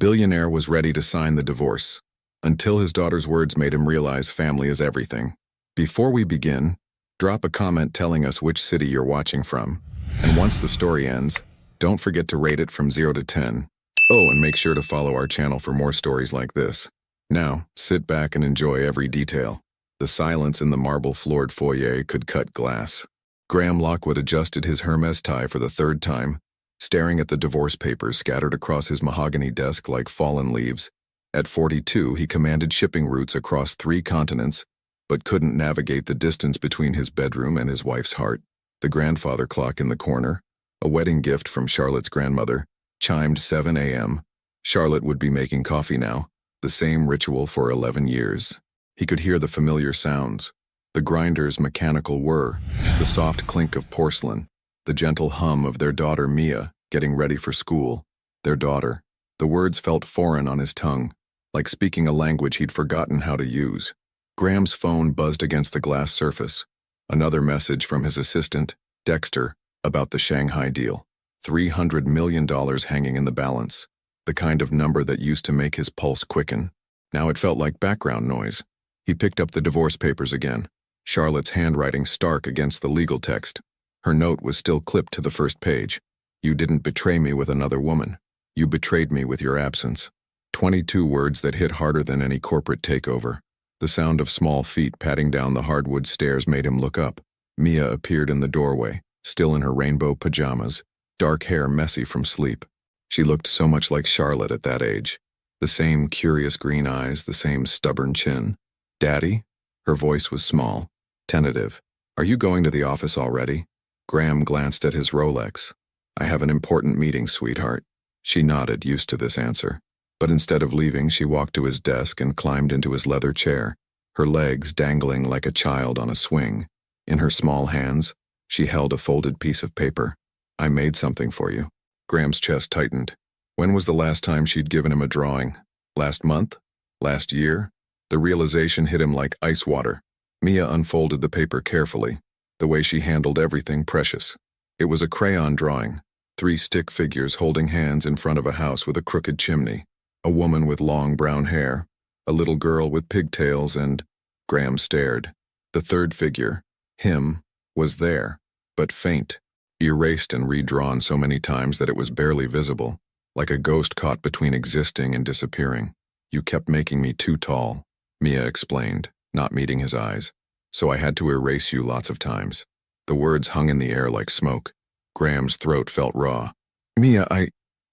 Billionaire was ready to sign the divorce, until his daughter's words made him realize family is everything. Before we begin, drop a comment telling us which city you're watching from. And once the story ends, don't forget to rate it from 0 to 10. Oh, and make sure to follow our channel for more stories like this. Now, sit back and enjoy every detail. The silence in the marble-floored foyer could cut glass. Graham Lockwood adjusted his Hermes tie for the third time, staring at the divorce papers scattered across his mahogany desk like fallen leaves. At 42, he commanded shipping routes across 3 continents, but couldn't navigate the distance between his bedroom and his wife's heart. The grandfather clock in the corner, a wedding gift from Charlotte's grandmother, chimed 7 a.m. Charlotte would be making coffee now, the same ritual for 11 years. He could hear the familiar sounds, the grinder's mechanical whir, the soft clink of porcelain, the gentle hum of their daughter Mia getting ready for school. Their daughter. The words felt foreign on his tongue, like speaking a language he'd forgotten how to use. Graham's phone buzzed against the glass surface. Another message from his assistant, Dexter, about the Shanghai deal. $300 million hanging in the balance, the kind of number that used to make his pulse quicken. Now it felt like background noise. He picked up the divorce papers again, Charlotte's handwriting stark against the legal text. Her note was still clipped to the first page. "You didn't betray me with another woman. You betrayed me with your absence." 22 words that hit harder than any corporate takeover. The sound of small feet padding down the hardwood stairs made him look up. Mia appeared in the doorway, still in her rainbow pajamas, dark hair messy from sleep. She looked so much like Charlotte at that age. The same curious green eyes, the same stubborn chin. "Daddy?" Her voice was small, tentative. "Are you going to the office already?" Graham glanced at his Rolex. "I have an important meeting, sweetheart." She nodded, used to this answer. But instead of leaving, she walked to his desk and climbed into his leather chair, her legs dangling like a child on a swing. In her small hands, she held a folded piece of paper. "I made something for you." Graham's chest tightened. When was the last time she'd given him a drawing? Last month? Last year? The realization hit him like ice water. Mia unfolded the paper carefully, the way she handled everything precious. It was a crayon drawing, 3 stick figures holding hands in front of a house with a crooked chimney, a woman with long brown hair, a little girl with pigtails, and Graham stared. The third figure, him, was there, but faint, erased and redrawn so many times that it was barely visible, like a ghost caught between existing and disappearing. "You kept making me too tall," Mia explained, not meeting his eyes. "So I had to erase you lots of times." The words hung in the air like smoke. Graham's throat felt raw. "Mia,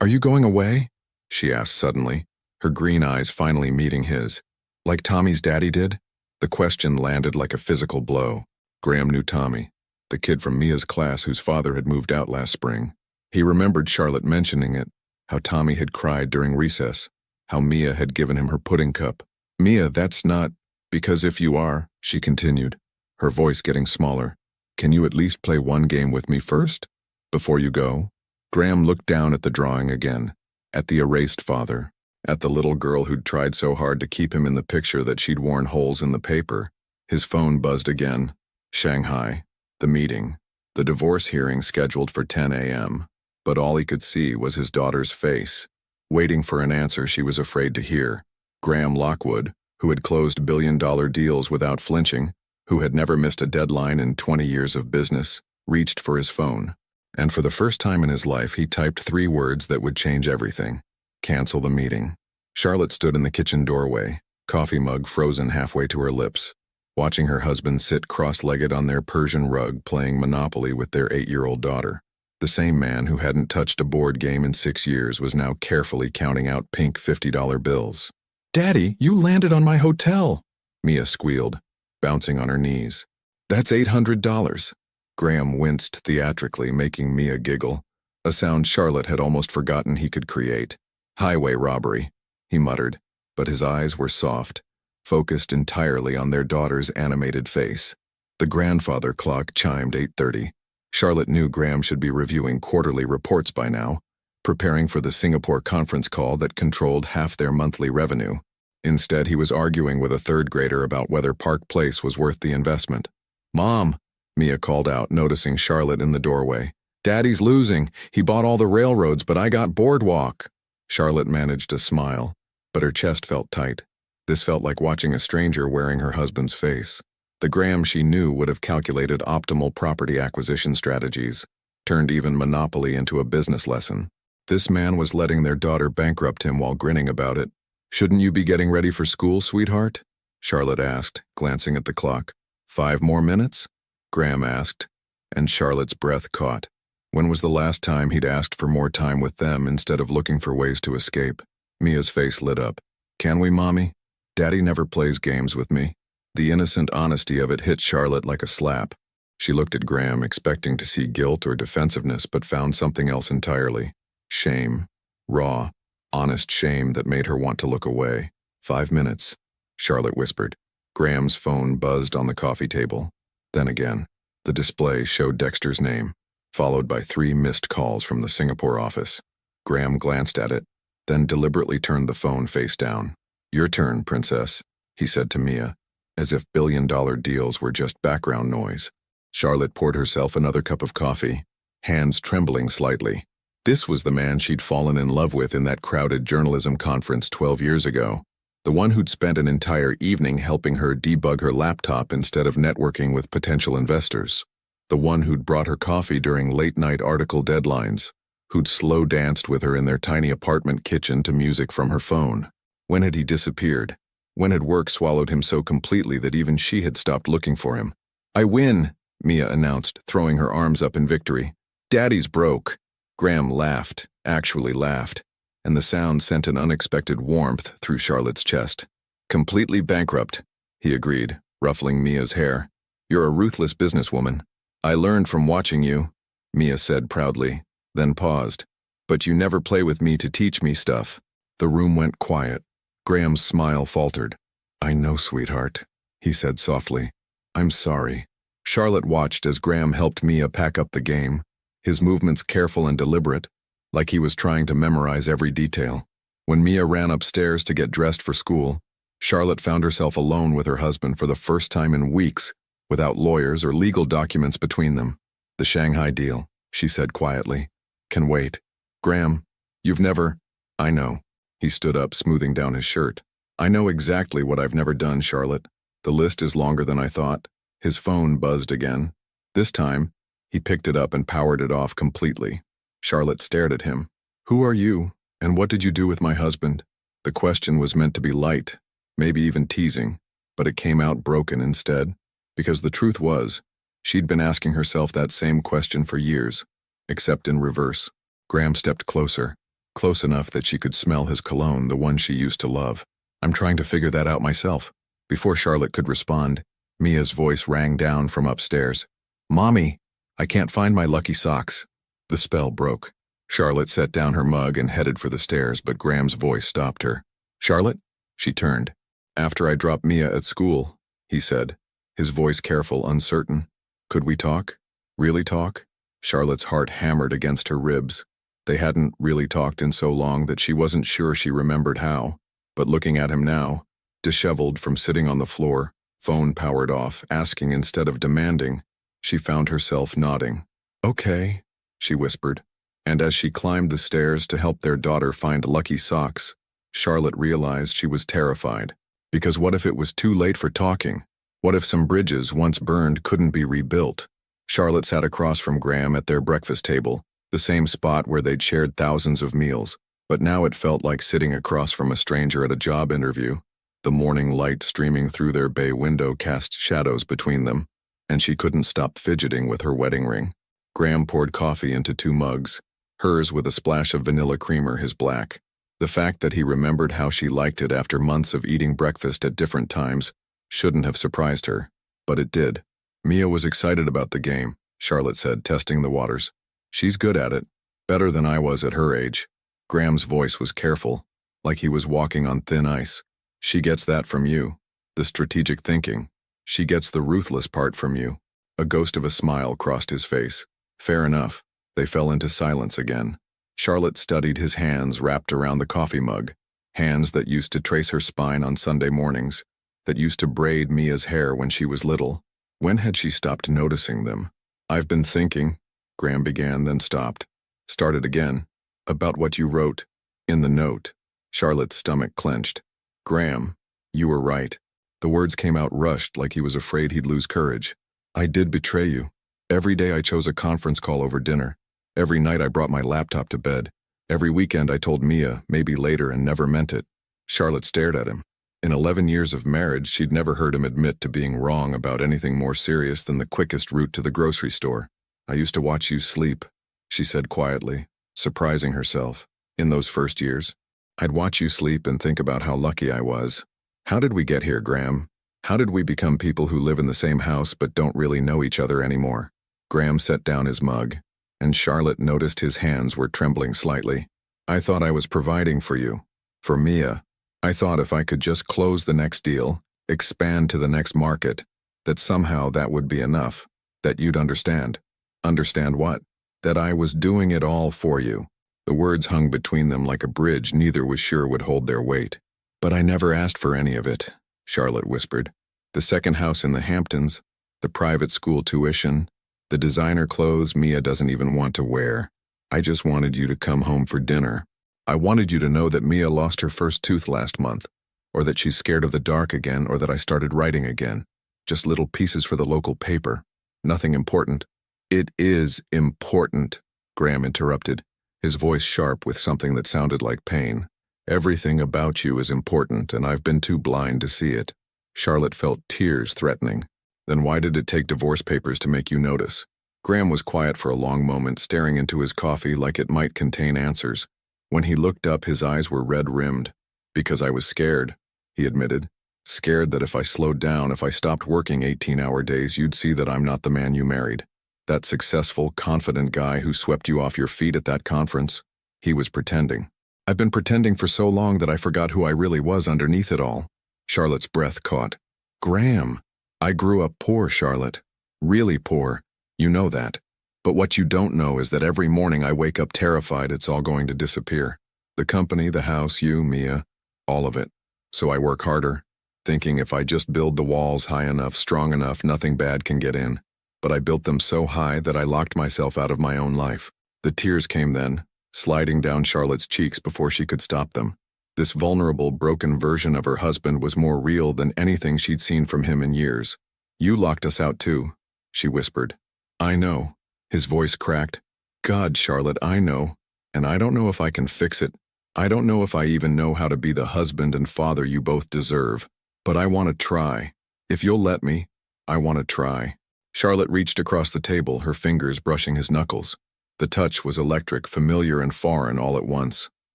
are you going away?" she asked suddenly, her green eyes finally meeting his. "Like Tommy's daddy did?" The question landed like a physical blow. Graham knew Tommy, the kid from Mia's class whose father had moved out last spring. He remembered Charlotte mentioning it, how Tommy had cried during recess, how Mia had given him her pudding cup. "Mia, that's not, because if you are," she continued, her voice getting smaller, "can you at least play one game with me first? Before you go?" Graham looked down at the drawing again, at the erased father, at the little girl who'd tried so hard to keep him in the picture that she'd worn holes in the paper. His phone buzzed again. Shanghai. The meeting. The divorce hearing scheduled for 10 a.m. But all he could see was his daughter's face, waiting for an answer she was afraid to hear. Graham Lockwood, who had closed billion-dollar deals without flinching, who had never missed a deadline in 20 years of business, reached for his phone. And for the first time in his life, he typed 3 words that would change everything. Cancel the meeting. Charlotte stood in the kitchen doorway, coffee mug frozen halfway to her lips, watching her husband sit cross-legged on their Persian rug playing Monopoly with their 8-year-old daughter. The same man who hadn't touched a board game in 6 years was now carefully counting out pink $50 bills. "Daddy, you landed on my hotel," Mia squealed, bouncing on her knees. "That's $800. Graham winced theatrically, making Mia giggle, a sound Charlotte had almost forgotten he could create. "Highway robbery," he muttered, but his eyes were soft, focused entirely on their daughter's animated face. The grandfather clock chimed 8:30. Charlotte knew Graham should be reviewing quarterly reports by now, preparing for the Singapore conference call that controlled half their monthly revenue. Instead, he was arguing with a 3rd grader about whether Park Place was worth the investment. "Mom," Mia called out, noticing Charlotte in the doorway. "Daddy's losing. He bought all the railroads, but I got Boardwalk." Charlotte managed a smile, but her chest felt tight. This felt like watching a stranger wearing her husband's face. The Graham she knew would have calculated optimal property acquisition strategies, turned even monopoly into a business lesson. This man was letting their daughter bankrupt him while grinning about it. "Shouldn't you be getting ready for school, sweetheart?" Charlotte asked, glancing at the clock. "5 more minutes?" Graham asked, and Charlotte's breath caught. When was the last time he'd asked for more time with them instead of looking for ways to escape? Mia's face lit up. "Can we, Mommy? Daddy never plays games with me." The innocent honesty of it hit Charlotte like a slap. She looked at Graham, expecting to see guilt or defensiveness, but found something else entirely. Shame. Raw, honest shame that made her want to look away. 5 minutes, Charlotte whispered. Graham's phone buzzed on the coffee table. Then again, the display showed Dexter's name, followed by 3 missed calls from the Singapore office. Graham glanced at it, then deliberately turned the phone face down. "Your turn, princess," he said to Mia, as if billion-dollar deals were just background noise. Charlotte poured herself another cup of coffee, hands trembling slightly. This was the man she'd fallen in love with in that crowded journalism conference 12 years ago. The one who'd spent an entire evening helping her debug her laptop instead of networking with potential investors. The one who'd brought her coffee during late-night article deadlines, who'd slow danced with her in their tiny apartment kitchen to music from her phone. When had he disappeared? When had work swallowed him so completely that even she had stopped looking for him? "I win," Mia announced, throwing her arms up in victory. "Daddy's broke." Graham laughed, actually laughed, and the sound sent an unexpected warmth through Charlotte's chest. "Completely bankrupt," he agreed, ruffling Mia's hair. "You're a ruthless businesswoman. I learned from watching you," Mia said proudly, then paused. "But you never play with me to teach me stuff." The room went quiet. Graham's smile faltered. "I know, sweetheart," he said softly. "I'm sorry." Charlotte watched as Graham helped Mia pack up the game, his movements careful and deliberate, like he was trying to memorize every detail. When Mia ran upstairs to get dressed for school, Charlotte found herself alone with her husband for the first time in weeks, without lawyers or legal documents between them. "The Shanghai deal," she said quietly, "can wait. Graham, you've never—" "I know." He stood up, smoothing down his shirt. "I know exactly what I've never done, Charlotte. The list is longer than I thought." His phone buzzed again. This time, he picked it up and powered it off completely. Charlotte stared at him. "Who are you, and what did you do with my husband?" The question was meant to be light, maybe even teasing, but it came out broken instead. Because the truth was, she'd been asking herself that same question for years, except in reverse. Graham stepped closer, close enough that she could smell his cologne, the one she used to love. "I'm trying to figure that out myself." Before Charlotte could respond, Mia's voice rang down from upstairs. "Mommy, I can't find my lucky socks." The spell broke. Charlotte set down her mug and headed for the stairs, but Graham's voice stopped her. "Charlotte?" She turned. "After I dropped Mia at school," he said, his voice careful, uncertain. "Could we talk? Really talk?" Charlotte's heart hammered against her ribs. They hadn't really talked in so long that she wasn't sure she remembered how, but looking at him now, disheveled from sitting on the floor, phone powered off, asking instead of demanding, she found herself nodding. "Okay," she whispered. And as she climbed the stairs to help their daughter find lucky socks, Charlotte realized she was terrified. Because what if it was too late for talking? What if some bridges, once burned, couldn't be rebuilt? Charlotte sat across from Graham at their breakfast table, the same spot where they'd shared thousands of meals, but now it felt like sitting across from a stranger at a job interview. The morning light streaming through their bay window cast shadows between them, and she couldn't stop fidgeting with her wedding ring. Graham poured coffee into 2 mugs, hers with a splash of vanilla creamer, his black. The fact that he remembered how she liked it after months of eating breakfast at different times shouldn't have surprised her, but it did. "Mia was excited about the game," Charlotte said, testing the waters. "She's good at it, better than I was at her age." Graham's voice was careful, like he was walking on thin ice. "She gets that from you, the strategic thinking. She gets the ruthless part from you." A ghost of a smile crossed his face. "Fair enough." They fell into silence again. Charlotte studied his hands wrapped around the coffee mug, hands that used to trace her spine on Sunday mornings, that used to braid Mia's hair when she was little. When had she stopped noticing them? "I've been thinking," Graham began, then stopped. Started again. "About what you wrote." In the note, Charlotte's stomach clenched. Graham, you were right. The words came out rushed like he was afraid he'd lose courage. I did betray you. Every day I chose a conference call over dinner. Every night I brought my laptop to bed. Every weekend I told Mia, maybe later, and never meant it. Charlotte stared at him. In 11 years of marriage, she'd never heard him admit to being wrong about anything more serious than the quickest route to the grocery store. I used to watch you sleep, she said quietly, surprising herself. In those first years, I'd watch you sleep and think about how lucky I was. How did we get here, Graham? How did we become people who live in the same house but don't really know each other anymore? Graham set down his mug, and Charlotte noticed his hands were trembling slightly. I thought I was providing for you. For Mia. I thought if I could just close the next deal, expand to the next market, that somehow that would be enough, that you'd understand. Understand what? That I was doing it all for you. The words hung between them like a bridge neither was sure would hold their weight. But I never asked for any of it, Charlotte whispered. The second house in the Hamptons, the private school tuition, the designer clothes Mia doesn't even want to wear. I just wanted you to come home for dinner. I wanted you to know that Mia lost her first tooth last month, or that she's scared of the dark again, or that I started writing again. Just little pieces for the local paper. Nothing important. It is important, Graham interrupted, his voice sharp with something that sounded like pain. Everything about you is important, and I've been too blind to see it. Charlotte felt tears threatening. Then why did it take divorce papers to make you notice? Graham was quiet for a long moment, staring into his coffee like it might contain answers. When he looked up, his eyes were red-rimmed. Because I was scared, he admitted. Scared that if I slowed down, if I stopped working 18-hour days, you'd see that I'm not the man you married. That successful, confident guy who swept you off your feet at that conference. He was pretending. I've been pretending for so long that I forgot who I really was underneath it all. Charlotte's breath caught. Graham, I grew up poor, Charlotte. Really poor. You know that. But what you don't know is that every morning I wake up terrified it's all going to disappear. The company, the house, you, Mia, all of it. So I work harder, thinking if I just build the walls high enough, strong enough, nothing bad can get in. But I built them so high that I locked myself out of my own life. The tears came then, sliding down Charlotte's cheeks before she could stop them. This vulnerable, broken version of her husband was more real than anything she'd seen from him in years. You locked us out too, she whispered. I know. His voice cracked. God, Charlotte, I know. And I don't know if I can fix it. I don't know if I even know how to be the husband and father you both deserve. But I want to try. If you'll let me, I want to try. Charlotte reached across the table, her fingers brushing his knuckles. The touch was electric, familiar and foreign all at once.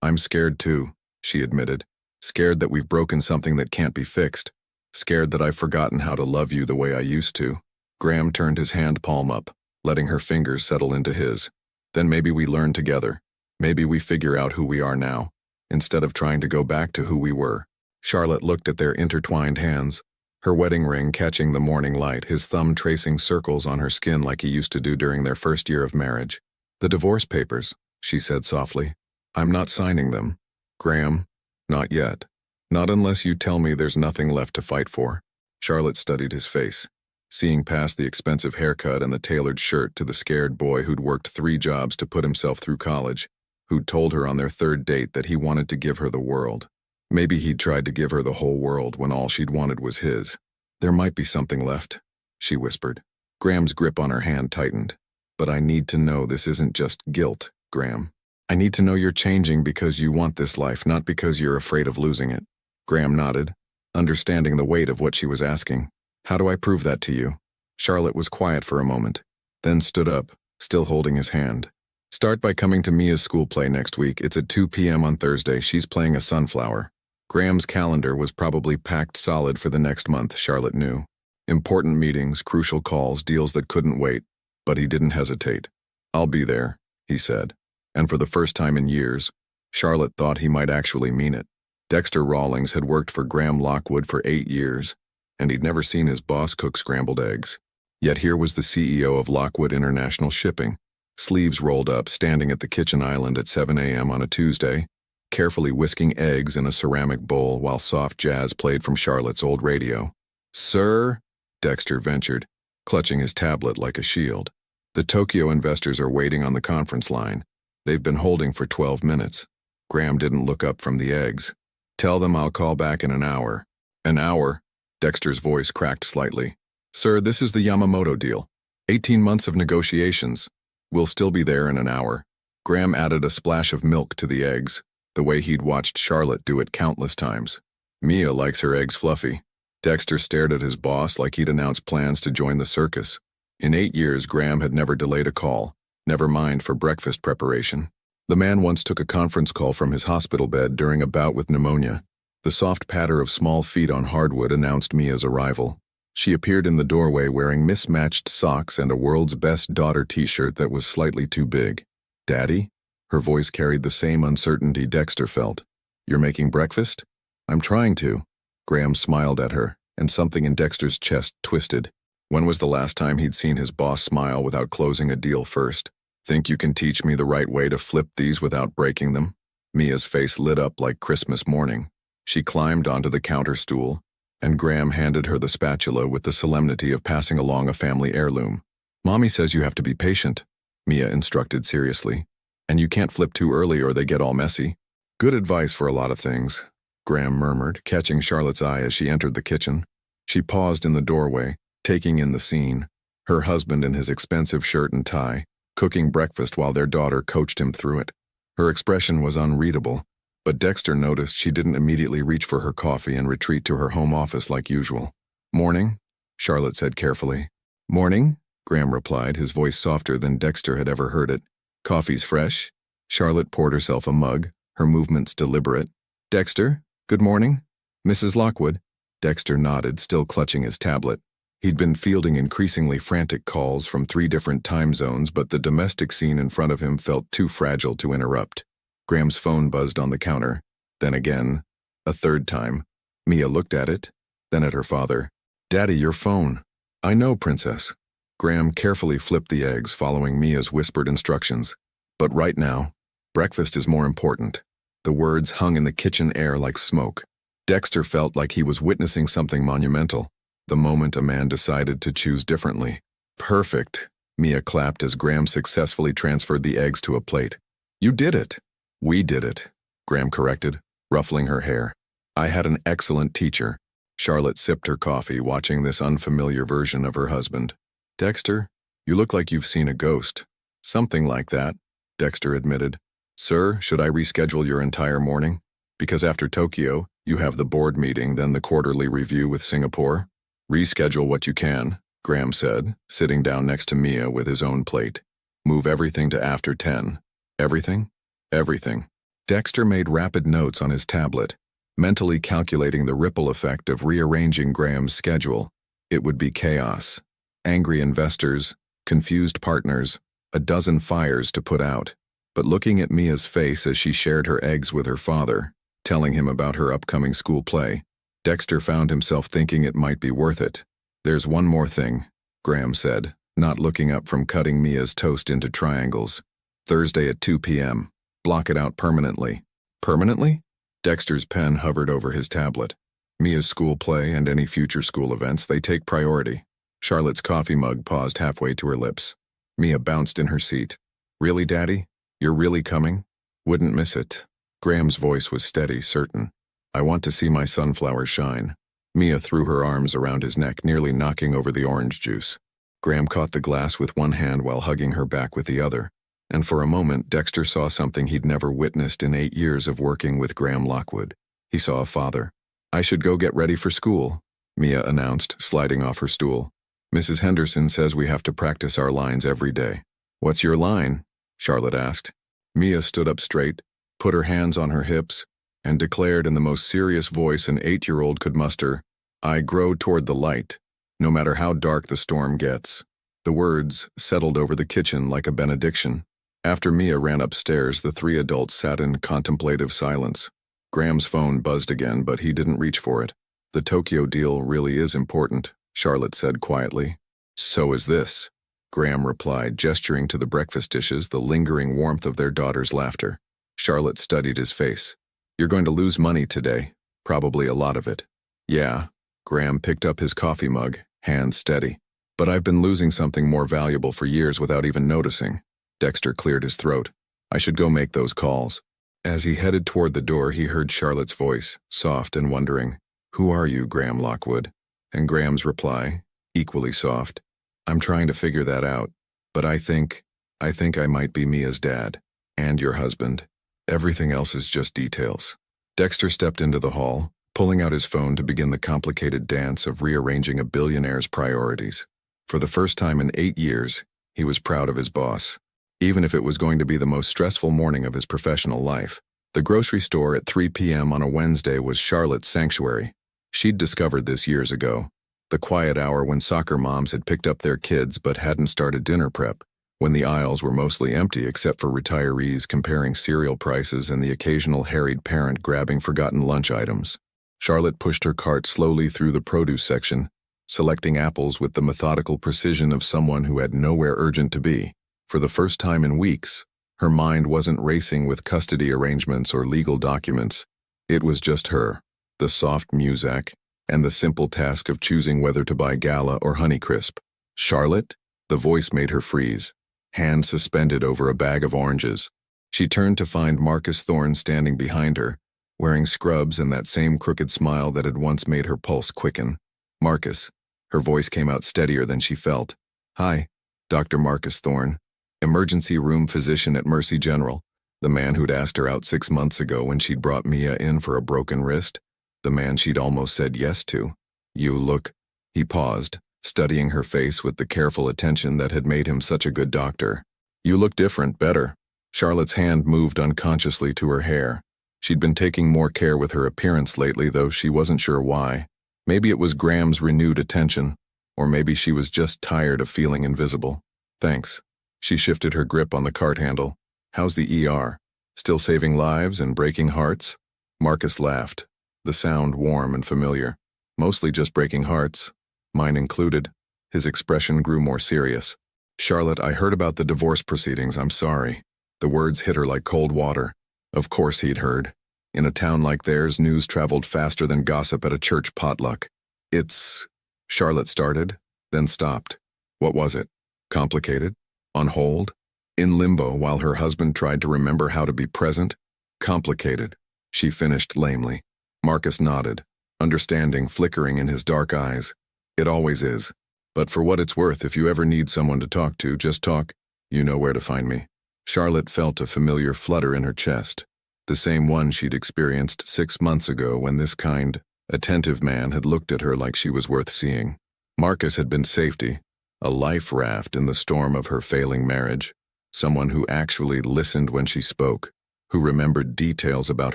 I'm scared too, she admitted. Scared that we've broken something that can't be fixed. Scared that I've forgotten how to love you the way I used to. Graham turned his hand palm up, letting her fingers settle into his. Then maybe we learn together. Maybe we figure out who we are now, instead of trying to go back to who we were. Charlotte looked at their intertwined hands, her wedding ring catching the morning light, his thumb tracing circles on her skin like he used to do during their first year of marriage. The divorce papers, she said softly. I'm not signing them. Graham, not yet. Not unless you tell me there's nothing left to fight for. Charlotte studied his face, seeing past the expensive haircut and the tailored shirt to the scared boy who'd worked 3 jobs to put himself through college, who'd told her on their 3rd date that he wanted to give her the world. Maybe he'd tried to give her the whole world when all she'd wanted was his. There might be something left, she whispered. Graham's grip on her hand tightened. But I need to know this isn't just guilt, Graham. I need to know you're changing because you want this life, not because you're afraid of losing it. Graham nodded, understanding the weight of what she was asking. How do I prove that to you? Charlotte was quiet for a moment, then stood up, still holding his hand. Start by coming to Mia's school play next week. It's at 2 p.m. on Thursday. She's playing a sunflower. Graham's calendar was probably packed solid for the next month, Charlotte knew. Important meetings, crucial calls, deals that couldn't wait. But he didn't hesitate. I'll be there, he said. And for the first time in years, Charlotte thought he might actually mean it. Dexter Rawlings had worked for Graham Lockwood for 8 years, and he'd never seen his boss cook scrambled eggs. Yet here was the CEO of Lockwood International Shipping, sleeves rolled up, standing at the kitchen island at 7 a.m. on a Tuesday, carefully whisking eggs in a ceramic bowl while soft jazz played from Charlotte's old radio. Sir, Dexter ventured, clutching his tablet like a shield. The Tokyo investors are waiting on the conference line. They've been holding for 12 minutes. Graham didn't look up from the eggs. Tell them I'll call back in an hour. An hour? Dexter's voice cracked slightly. Sir, this is the Yamamoto deal. 18 months of negotiations. We'll still be there in an hour. Graham added a splash of milk to the eggs, the way he'd watched Charlotte do it countless times. Mia likes her eggs fluffy. Dexter stared at his boss like he'd announced plans to join the circus. In 8 years, Graham had never delayed a call, never mind for breakfast preparation. The man once took a conference call from his hospital bed during a bout with pneumonia. The soft patter of small feet on hardwood announced Mia's arrival. She appeared in the doorway wearing mismatched socks and a World's Best Daughter t-shirt that was slightly too big. Daddy? Her voice carried the same uncertainty Dexter felt. You're making breakfast? I'm trying to. Graham smiled at her, and something in Dexter's chest twisted. When was the last time he'd seen his boss smile without closing a deal first? Think you can teach me the right way to flip these without breaking them? Mia's face lit up like Christmas morning. She climbed onto the counter stool, and Graham handed her the spatula with the solemnity of passing along a family heirloom. Mommy says you have to be patient, Mia instructed seriously. And you can't flip too early or they get all messy. Good advice for a lot of things, Graham murmured, catching Charlotte's eye as she entered the kitchen. She paused in the doorway, taking in the scene. Her husband in his expensive shirt and tie, cooking breakfast while their daughter coached him through it. Her expression was unreadable, but Dexter noticed she didn't immediately reach for her coffee and retreat to her home office like usual. Morning, Charlotte said carefully. Morning, Graham replied, his voice softer than Dexter had ever heard it. Coffee's fresh? Charlotte poured herself a mug, her movements deliberate. Dexter, good morning. Mrs. Lockwood. Dexter nodded, still clutching his tablet. He'd been fielding increasingly frantic calls from 3 different time zones, but the domestic scene in front of him felt too fragile to interrupt. Graham's phone buzzed on the counter, then again, a third time. Mia looked at it, then at her father. Daddy, your phone. I know, Princess. Graham carefully flipped the eggs, following Mia's whispered instructions. But right now, breakfast is more important. The words hung in the kitchen air like smoke. Dexter felt like he was witnessing something monumental, the moment a man decided to choose differently. Perfect, Mia clapped as Graham successfully transferred the eggs to a plate. You did it. We did it, Graham corrected, ruffling her hair. I had an excellent teacher. Charlotte sipped her coffee, watching this unfamiliar version of her husband. Dexter, you look like you've seen a ghost. Something like that, Dexter admitted. Sir, should I reschedule your entire morning? Because after Tokyo, you have the board meeting, then the quarterly review with Singapore. Reschedule what you can, Graham said, sitting down next to Mia with his own plate. Move everything to after 10. Everything? Everything. Dexter made rapid notes on his tablet, mentally calculating the ripple effect of rearranging Graham's schedule. It would be chaos. Angry investors, confused partners, a dozen fires to put out. But looking at Mia's face as she shared her eggs with her father, telling him about her upcoming school play, Dexter found himself thinking it might be worth it. There's one more thing, Graham said, not looking up from cutting Mia's toast into triangles. Thursday at 2 p.m. Block it out permanently. Permanently? Dexter's pen hovered over his tablet. Mia's school play and any future school events, they take priority. Charlotte's coffee mug paused halfway to her lips. Mia bounced in her seat. Really, Daddy? You're really coming? Wouldn't miss it. Graham's voice was steady, certain. I want to see my sunflower shine. Mia threw her arms around his neck, nearly knocking over the orange juice. Graham caught the glass with one hand while hugging her back with the other. And for a moment, Dexter saw something he'd never witnessed in 8 years of working with Graham Lockwood. He saw a father. I should go get ready for school, Mia announced, sliding off her stool. Mrs. Henderson says we have to practice our lines every day. What's your line? Charlotte asked. Mia stood up straight, put her hands on her hips, and declared in the most serious voice an 8-year-old could muster, I grow toward the light, no matter how dark the storm gets. The words settled over the kitchen like a benediction. After Mia ran upstairs, the 3 adults sat in contemplative silence. Graham's phone buzzed again, but he didn't reach for it. The Tokyo deal really is important, Charlotte said quietly. So is this, Graham replied, gesturing to the breakfast dishes, the lingering warmth of their daughter's laughter. Charlotte studied his face. You're going to lose money today, probably a lot of it. Yeah, Graham picked up his coffee mug, hands steady. But I've been losing something more valuable for years without even noticing. Dexter cleared his throat. I should go make those calls. As he headed toward the door, he heard Charlotte's voice, soft and wondering. "Who are you, Graham Lockwood?" And Graham's reply, equally soft. "I'm trying to figure that out, but I think I might be Mia's dad. And your husband. Everything else is just details." Dexter stepped into the hall, pulling out his phone to begin the complicated dance of rearranging a billionaire's priorities. For the first time in 8 years, he was proud of his boss, even if it was going to be the most stressful morning of his professional life. The grocery store at 3 p.m. on a Wednesday was Charlotte's sanctuary. She'd discovered this years ago. The quiet hour when soccer moms had picked up their kids but hadn't started dinner prep, when the aisles were mostly empty except for retirees comparing cereal prices and the occasional harried parent grabbing forgotten lunch items. Charlotte pushed her cart slowly through the produce section, selecting apples with the methodical precision of someone who had nowhere urgent to be. For the first time in weeks, her mind wasn't racing with custody arrangements or legal documents. It was just her, the soft muzak, and the simple task of choosing whether to buy Gala or Honeycrisp. "Charlotte?" The voice made her freeze, hand suspended over a bag of oranges. She turned to find Marcus Thorne standing behind her, wearing scrubs and that same crooked smile that had once made her pulse quicken. "Marcus." Her voice came out steadier than she felt. "Hi, Dr. Marcus Thorne, emergency room physician at Mercy General, the man who'd asked her out 6 months ago when she'd brought Mia in for a broken wrist, the man she'd almost said yes to. You look..." He paused, studying her face with the careful attention that had made him such a good doctor. "You look different, better." Charlotte's hand moved unconsciously to her hair. She'd been taking more care with her appearance lately, though she wasn't sure why. Maybe it was Graham's renewed attention, or maybe she was just tired of feeling invisible. "Thanks." She shifted her grip on the cart handle. "How's the ER? Still saving lives and breaking hearts?" Marcus laughed, the sound warm and familiar. "Mostly just breaking hearts, mine included." His expression grew more serious. "Charlotte, I heard about the divorce proceedings. I'm sorry." The words hit her like cold water. Of course he'd heard. In a town like theirs, news traveled faster than gossip at a church potluck. "It's..." Charlotte started, then stopped. What was it? Complicated? On hold? In limbo while her husband tried to remember how to be present? Complicated, she finished lamely. Marcus nodded, understanding flickering in his dark eyes. "It always is. But for what it's worth, if you ever need someone to talk to, just talk. You know where to find me." Charlotte felt a familiar flutter in her chest, the same one she'd experienced 6 months ago when this kind, attentive man had looked at her like she was worth seeing. Marcus had been safety, a life raft in the storm of her failing marriage, someone who actually listened when she spoke, who remembered details about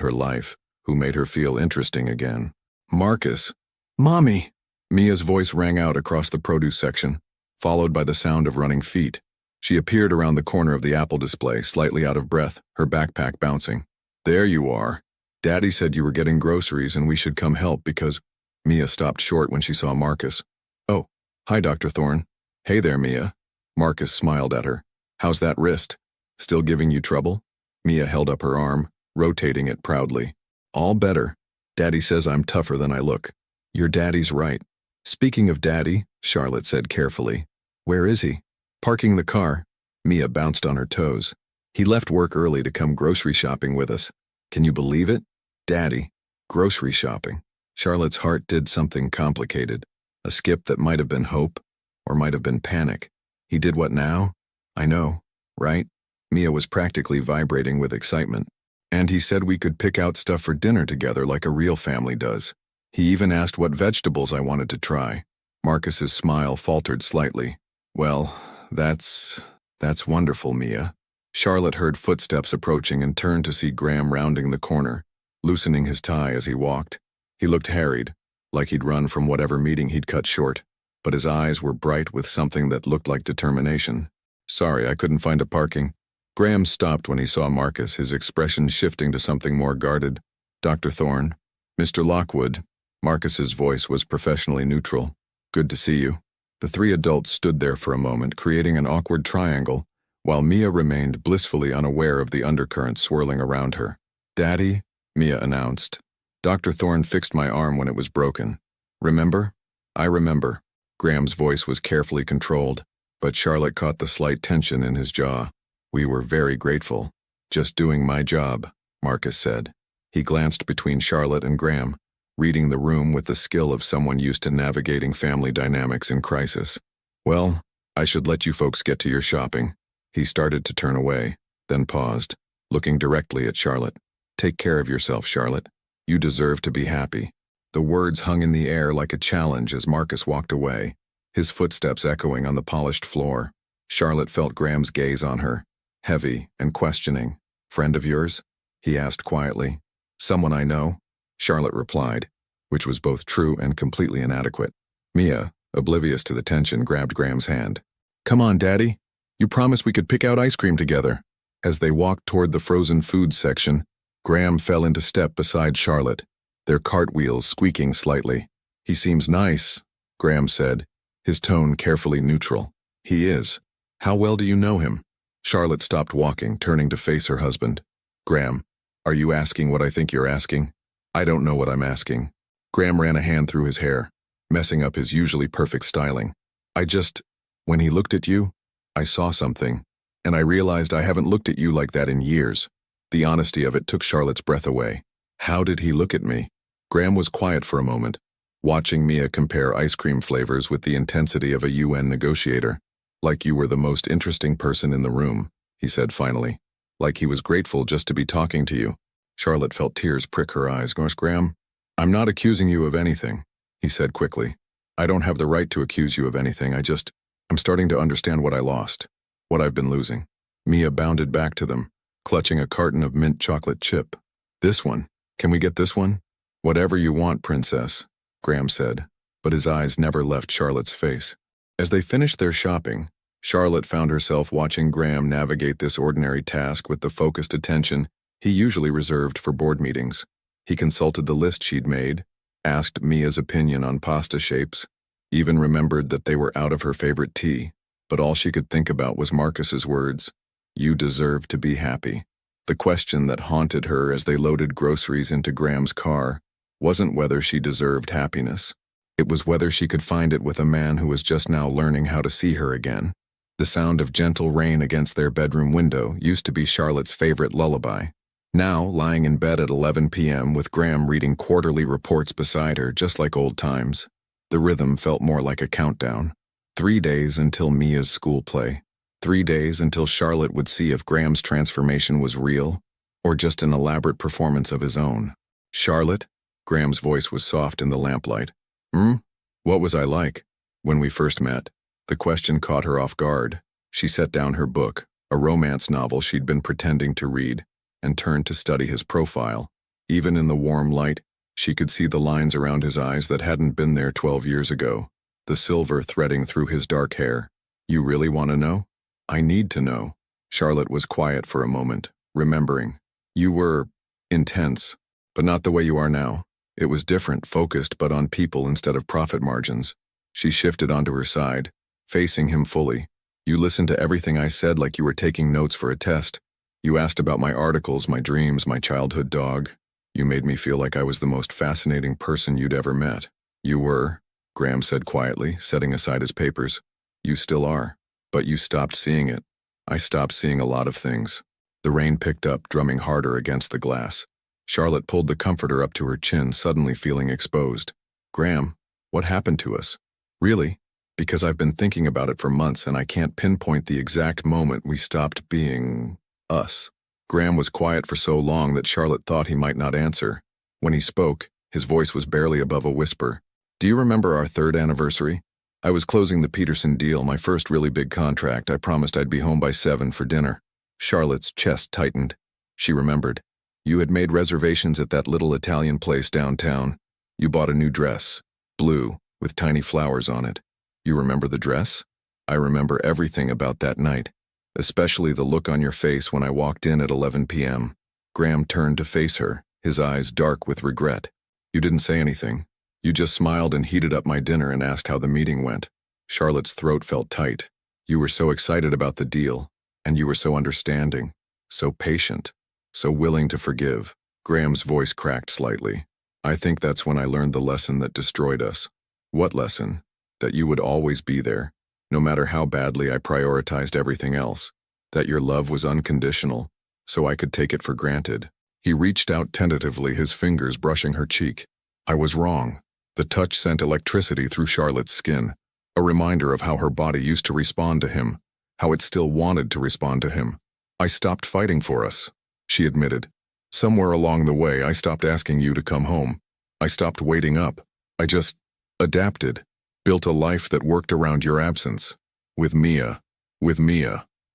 her life, who made her feel interesting again. "Marcus." "Mommy!" Mia's voice rang out across the produce section, followed by the sound of running feet. She appeared around the corner of the apple display, slightly out of breath, her backpack bouncing. "There you are. Daddy said you were getting groceries and we should come help because..." Mia stopped short when she saw Marcus. "Oh, hi, Dr. Thorne." "Hey there, Mia." Marcus smiled at her. "How's that wrist? Still giving you trouble?" Mia held up her arm, rotating it proudly. "All better. Daddy says I'm tougher than I look." "Your daddy's right." "Speaking of Daddy," Charlotte said carefully, "where is he?" "Parking the car." Mia bounced on her toes. "He left work early to come grocery shopping with us. Can you believe it? Daddy, grocery shopping." Charlotte's heart did something complicated, a skip that might have been hope, or might have been panic. "He did what now?" "I know, right?" Mia was practically vibrating with excitement. "And he said we could pick out stuff for dinner together like a real family does. He even asked what vegetables I wanted to try." Marcus's smile faltered slightly. "Well, that's wonderful, Mia." Charlotte heard footsteps approaching and turned to see Graham rounding the corner, loosening his tie as he walked. He looked harried, like he'd run from whatever meeting he'd cut short, but his eyes were bright with something that looked like determination. "Sorry, I couldn't find a parking." Graham stopped when he saw Marcus, his expression shifting to something more guarded. "Dr. Thorne, Mr. Lockwood." Marcus's voice was professionally neutral. "Good to see you." The three adults stood there for a moment, creating an awkward triangle, while Mia remained blissfully unaware of the undercurrent swirling around her. "Daddy," Mia announced. "Dr. Thorne fixed my arm when it was broken. Remember?" "I remember." Graham's voice was carefully controlled, but Charlotte caught the slight tension in his jaw. "We were very grateful. Just doing my job." Marcus said. He glanced between Charlotte and Graham, reading the room with the skill of someone used to navigating family dynamics in crisis. Well, I should let you folks get to your shopping. He started to turn away, then paused, looking directly at Charlotte. Take care of yourself, Charlotte. You deserve to be happy. The words hung in the air like a challenge as Marcus walked away, his footsteps echoing on the polished floor. Charlotte felt Graham's gaze on her, heavy and questioning. Friend of yours? He asked quietly. Someone I know, Charlotte replied, which was both true and completely inadequate. Mia, oblivious to the tension, grabbed Graham's hand. Come on, Daddy. You promised we could pick out ice cream together. As they walked toward the frozen foods section, Graham fell into step beside Charlotte, their cartwheels squeaking slightly. He seems nice, Graham said, his tone carefully neutral. He is. How well do you know him? Charlotte stopped walking, turning to face her husband. Graham, are you asking what I think you're asking? I don't know what I'm asking. Graham ran a hand through his hair, messing up his usually perfect styling. When he looked at you, I saw something, and I realized I haven't looked at you like that in years. The honesty of it took Charlotte's breath away. How did he look at me? Graham was quiet for a moment, watching Mia compare ice cream flavors with the intensity of a UN negotiator. Like you were the most interesting person in the room, he said finally. Like he was grateful just to be talking to you. Charlotte felt tears prick her eyes. Graham, I'm not accusing you of anything, he said quickly. I don't have the right to accuse you of anything. I'm starting to understand what I lost, what I've been losing. Mia bounded back to them, clutching a carton of mint chocolate chip. This one. Can we get this one? Whatever you want, princess, Graham said, but his eyes never left Charlotte's face. As they finished their shopping, Charlotte found herself watching Graham navigate this ordinary task with the focused attention he usually reserved for board meetings. He consulted the list she'd made, asked Mia's opinion on pasta shapes, even remembered that they were out of her favorite tea, but all she could think about was Marcus's words, "You deserve to be happy." The question that haunted her as they loaded groceries into Graham's car wasn't whether she deserved happiness. It was whether she could find it with a man who was just now learning how to see her again. The sound of gentle rain against their bedroom window used to be Charlotte's favorite lullaby. Now, lying in bed at 11 p.m. with Graham reading quarterly reports beside her, just like old times, the rhythm felt more like a countdown. 3 days until Mia's school play. 3 days until Charlotte would see if Graham's transformation was real or just an elaborate performance of his own. Charlotte? Graham's voice was soft in the lamplight. What was I like? When we first met. The question caught her off guard. She set down her book, a romance novel she'd been pretending to read, and turned to study his profile. Even in the warm light, she could see the lines around his eyes that hadn't been there 12 years ago, the silver threading through his dark hair. You really want to know? I need to know. Charlotte was quiet for a moment, remembering. You were intense, but not the way you are now. It was different, focused, but on people instead of profit margins. She shifted onto her side, facing him fully. You listened to everything I said like you were taking notes for a test. You asked about my articles, my dreams, my childhood dog. You made me feel like I was the most fascinating person you'd ever met. You were, Graham said quietly, setting aside his papers. You still are. But you stopped seeing it. I stopped seeing a lot of things. The rain picked up, drumming harder against the glass. Charlotte pulled the comforter up to her chin, suddenly feeling exposed. Graham, what happened to us? Really? Because I've been thinking about it for months and I can't pinpoint the exact moment we stopped being us. Graham was quiet for so long that Charlotte thought he might not answer. When he spoke, his voice was barely above a whisper. Do you remember our 3rd anniversary? I was closing the Peterson deal, my first really big contract. I promised I'd be home by 7 for dinner. Charlotte's chest tightened. She remembered. You had made reservations at that little Italian place downtown. You bought a new dress, blue, with tiny flowers on it. You remember the dress? I remember everything about that night, especially the look on your face when I walked in at 11 p.m. Graham turned to face her, his eyes dark with regret. You didn't say anything. You just smiled and heated up my dinner and asked how the meeting went. Charlotte's throat felt tight. You were so excited about the deal, and you were so understanding, so patient, so willing to forgive. Graham's voice cracked slightly. I think that's when I learned the lesson that destroyed us. What lesson? That you would always be there, no matter how badly I prioritized everything else. That your love was unconditional, so I could take it for granted. He reached out tentatively, his fingers brushing her cheek. I was wrong. The touch sent electricity through Charlotte's skin, a reminder of how her body used to respond to him, how it still wanted to respond to him. I stopped fighting for us, she admitted. Somewhere along the way, I stopped asking you to come home. I stopped waiting up. I just adapted, built a life that worked around your absence. With Mia.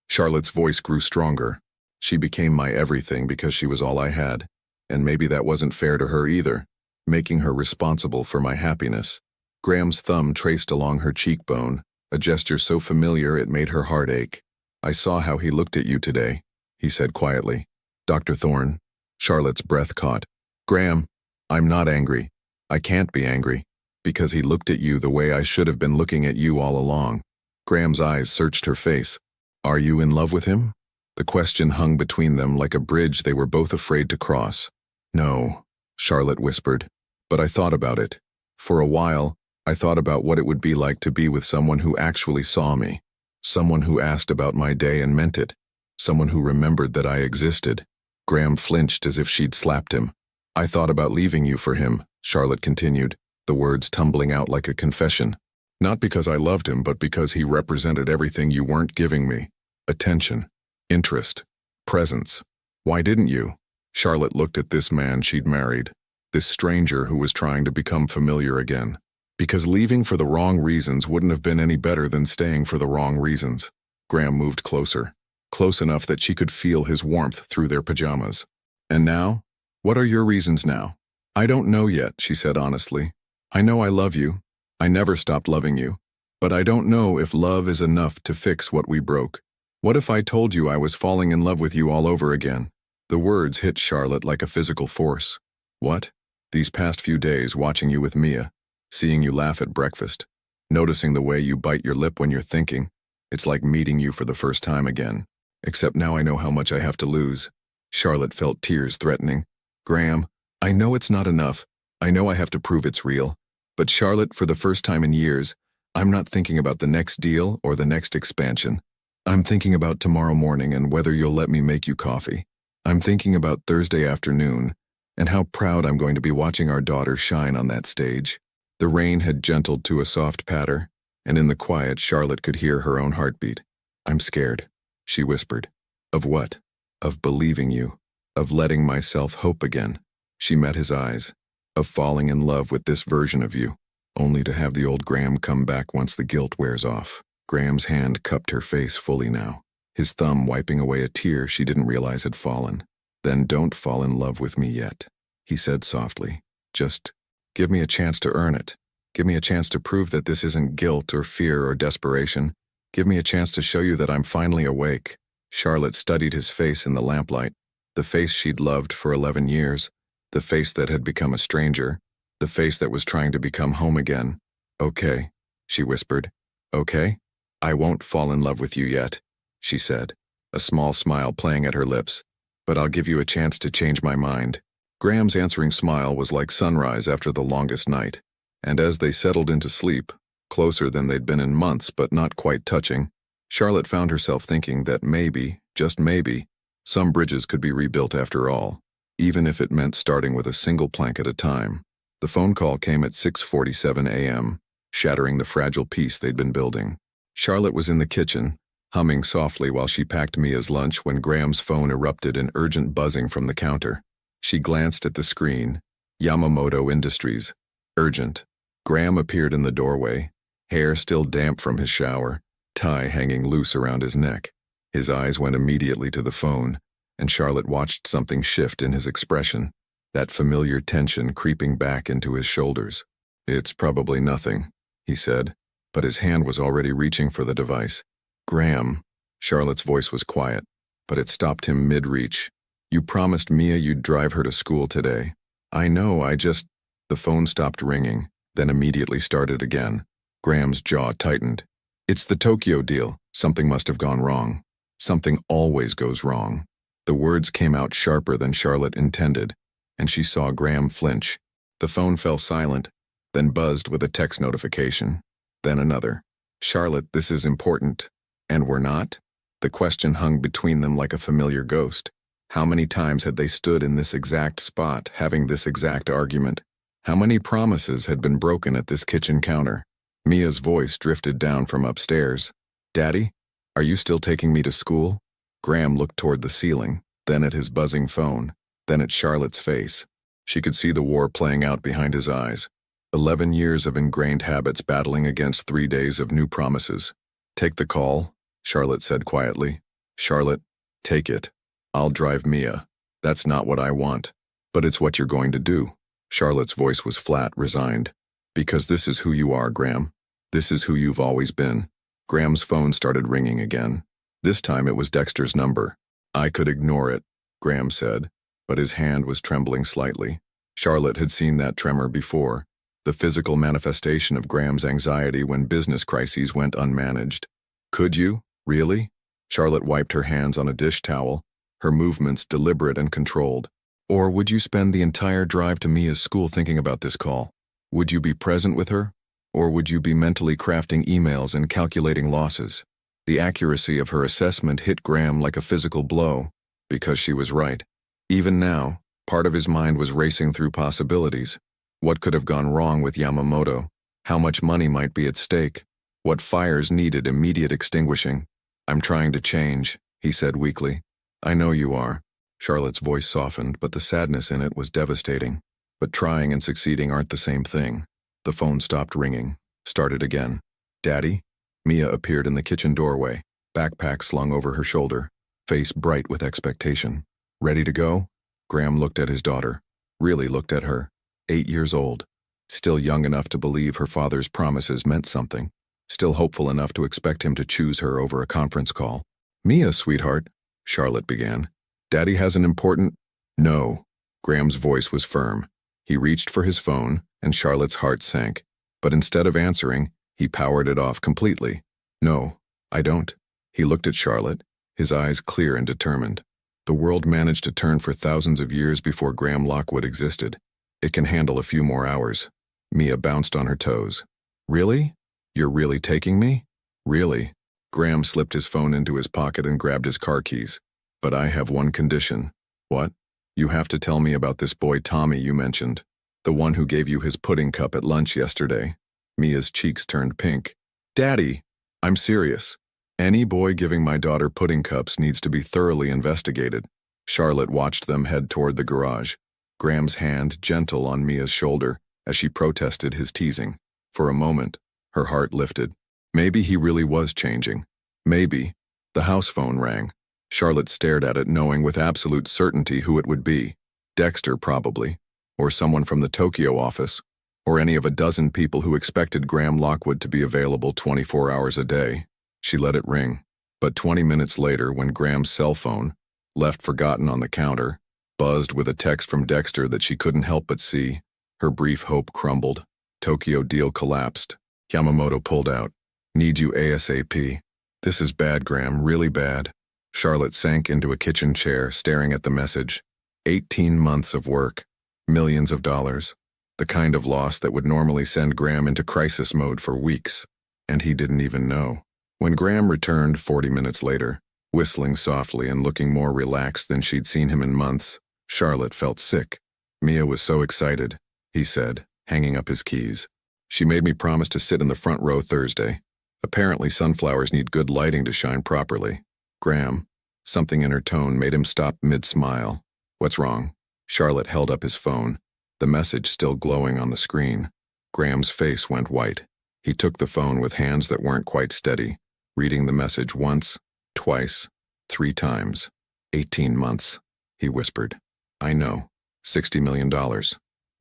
Charlotte's voice grew stronger. She became my everything because she was all I had, and maybe that wasn't fair to her either, making her responsible for my happiness. Graham's thumb traced along her cheekbone, a gesture so familiar it made her heart ache. I saw how he looked at you today, he said quietly. Dr. Thorne. Charlotte's breath caught. Graham, I'm not angry. I can't be angry, because he looked at you the way I should have been looking at you all along. Graham's eyes searched her face. Are you in love with him? The question hung between them like a bridge they were both afraid to cross. No, Charlotte whispered, but I thought about it. For a while, I thought about what it would be like to be with someone who actually saw me, someone who asked about my day and meant it, someone who remembered that I existed. Graham flinched as if she'd slapped him. I thought about leaving you for him, Charlotte continued, the words tumbling out like a confession. Not because I loved him, but because he represented everything you weren't giving me. Attention, interest, presence. Why didn't you? Charlotte looked at this man she'd married, this stranger who was trying to become familiar again. Because leaving for the wrong reasons wouldn't have been any better than staying for the wrong reasons. Graham moved closer, close enough that she could feel his warmth through their pajamas. And now? What are your reasons now? I don't know yet, she said honestly. I know I love you. I never stopped loving you. But I don't know if love is enough to fix what we broke. What if I told you I was falling in love with you all over again? The words hit Charlotte like a physical force. What? These past few days watching you with Mia, seeing you laugh at breakfast, noticing the way you bite your lip when you're thinking, it's like meeting you for the first time again. Except now I know how much I have to lose. Charlotte felt tears threatening. Graham, I know it's not enough. I know I have to prove it's real. But Charlotte, for the first time in years, I'm not thinking about the next deal or the next expansion. I'm thinking about tomorrow morning and whether you'll let me make you coffee. I'm thinking about Thursday afternoon and how proud I'm going to be watching our daughter shine on that stage. The rain had gentled to a soft patter, and in the quiet Charlotte could hear her own heartbeat. I'm scared, she whispered. Of what? Of believing you. Of letting myself hope again. She met his eyes. Of falling in love with this version of you, only to have the old Graham come back once the guilt wears off. Graham's hand cupped her face fully now, his thumb wiping away a tear she didn't realize had fallen. Then don't fall in love with me yet, he said softly. Just give me a chance to earn it. Give me a chance to prove that this isn't guilt or fear or desperation. Give me a chance to show you that I'm finally awake. Charlotte studied his face in the lamplight, the face she'd loved for 11 years, the face that had become a stranger, the face that was trying to become home again. Okay, she whispered. Okay? I won't fall in love with you yet, she said, a small smile playing at her lips. But I'll give you a chance to change my mind. Graham's answering smile was like sunrise after the longest night, and as they settled into sleep, closer than they'd been in months but not quite touching, Charlotte found herself thinking that maybe, just maybe, some bridges could be rebuilt after all, even if it meant starting with a single plank at a time. The phone call came at 6:47 a.m., shattering the fragile peace they'd been building. Charlotte was in the kitchen, humming softly while she packed Mia's lunch when Graham's phone erupted in urgent buzzing from the counter. She glanced at the screen. Yamamoto Industries. Urgent. Graham appeared in the doorway, hair still damp from his shower, tie hanging loose around his neck. His eyes went immediately to the phone, and Charlotte watched something shift in his expression, that familiar tension creeping back into his shoulders. It's probably nothing, he said, but his hand was already reaching for the device. Graham. Charlotte's voice was quiet, but it stopped him mid-reach. You promised Mia you'd drive her to school today. I know, The phone stopped ringing, then immediately started again. Graham's jaw tightened. It's the Tokyo deal. Something must have gone wrong. Something always goes wrong. The words came out sharper than Charlotte intended, and she saw Graham flinch. The phone fell silent, then buzzed with a text notification. Then another. Charlotte, this is important. And we're not? The question hung between them like a familiar ghost. How many times had they stood in this exact spot, having this exact argument? How many promises had been broken at this kitchen counter? Mia's voice drifted down from upstairs. "Daddy, are you still taking me to school?" Graham looked toward the ceiling, then at his buzzing phone, then at Charlotte's face. She could see the war playing out behind his eyes. 11 years of ingrained habits battling against 3 days of new promises. "Take the call," Charlotte said quietly. "Charlotte, take it. I'll drive Mia. That's not what I want. But it's what you're going to do." Charlotte's voice was flat, resigned. "Because this is who you are, Graham. This is who you've always been." Graham's phone started ringing again. This time it was Dexter's number. "I could ignore it," Graham said, but his hand was trembling slightly. Charlotte had seen that tremor before, the physical manifestation of Graham's anxiety when business crises went unmanaged. "Could you? Really?" Charlotte wiped her hands on a dish towel, her movements deliberate and controlled. "Or would you spend the entire drive to Mia's school thinking about this call? Would you be present with her? Or would you be mentally crafting emails and calculating losses?" The accuracy of her assessment hit Graham like a physical blow, because she was right. Even now, part of his mind was racing through possibilities. What could have gone wrong with Yamamoto? How much money might be at stake? What fires needed immediate extinguishing? "I'm trying to change," he said weakly. "I know you are." Charlotte's voice softened, but the sadness in it was devastating. But trying and succeeding aren't the same thing. The phone stopped ringing, started again. "Daddy?" Mia appeared in the kitchen doorway, backpack slung over her shoulder, face bright with expectation. "Ready to go?" Graham looked at his daughter, really looked at her. 8 years old, still young enough to believe her father's promises meant something, still hopeful enough to expect him to choose her over a conference call. "Mia, sweetheart," Charlotte began. "Daddy has an important—" "No." Graham's voice was firm. He reached for his phone, and Charlotte's heart sank. But instead of answering, he powered it off completely. "No, I don't." He looked at Charlotte, his eyes clear and determined. The world managed to turn for thousands of years before Graham Lockwood existed. It can handle a few more hours. Mia bounced on her toes. "Really? You're really taking me?" "Really?" Graham slipped his phone into his pocket and grabbed his car keys. "But I have one condition." "What?" "You have to tell me about this boy Tommy you mentioned. The one who gave you his pudding cup at lunch yesterday." Mia's cheeks turned pink. "Daddy, I'm serious. Any boy giving my daughter pudding cups needs to be thoroughly investigated." Charlotte watched them head toward the garage, Graham's hand gentle on Mia's shoulder as she protested his teasing. For a moment, her heart lifted. Maybe he really was changing. Maybe. The house phone rang. Charlotte stared at it, knowing with absolute certainty who it would be. Dexter, probably. Or someone from the Tokyo office. Or any of a dozen people who expected Graham Lockwood to be available 24 hours a day. She let it ring. But 20 minutes later, when Graham's cell phone, left forgotten on the counter, buzzed with a text from Dexter that she couldn't help but see, her brief hope crumbled. Tokyo deal collapsed. Yamamoto pulled out. "Need you ASAP." "This is bad, Graham, really bad." Charlotte sank into a kitchen chair, staring at the message. 18 months of work. Millions of dollars. The kind of loss that would normally send Graham into crisis mode for weeks. And he didn't even know. When Graham returned 40 minutes later, whistling softly and looking more relaxed than she'd seen him in months, Charlotte felt sick. "Mia was so excited," he said, hanging up his keys. "She made me promise to sit in the front row Thursday. Apparently sunflowers need good lighting to shine properly." "Graham," something in her tone made him stop mid-smile. "What's wrong?" Charlotte held up his phone, the message still glowing on the screen. Graham's face went white. He took the phone with hands that weren't quite steady, reading the message once, twice, 3 times. 18 months, he whispered. "I know. $60 million.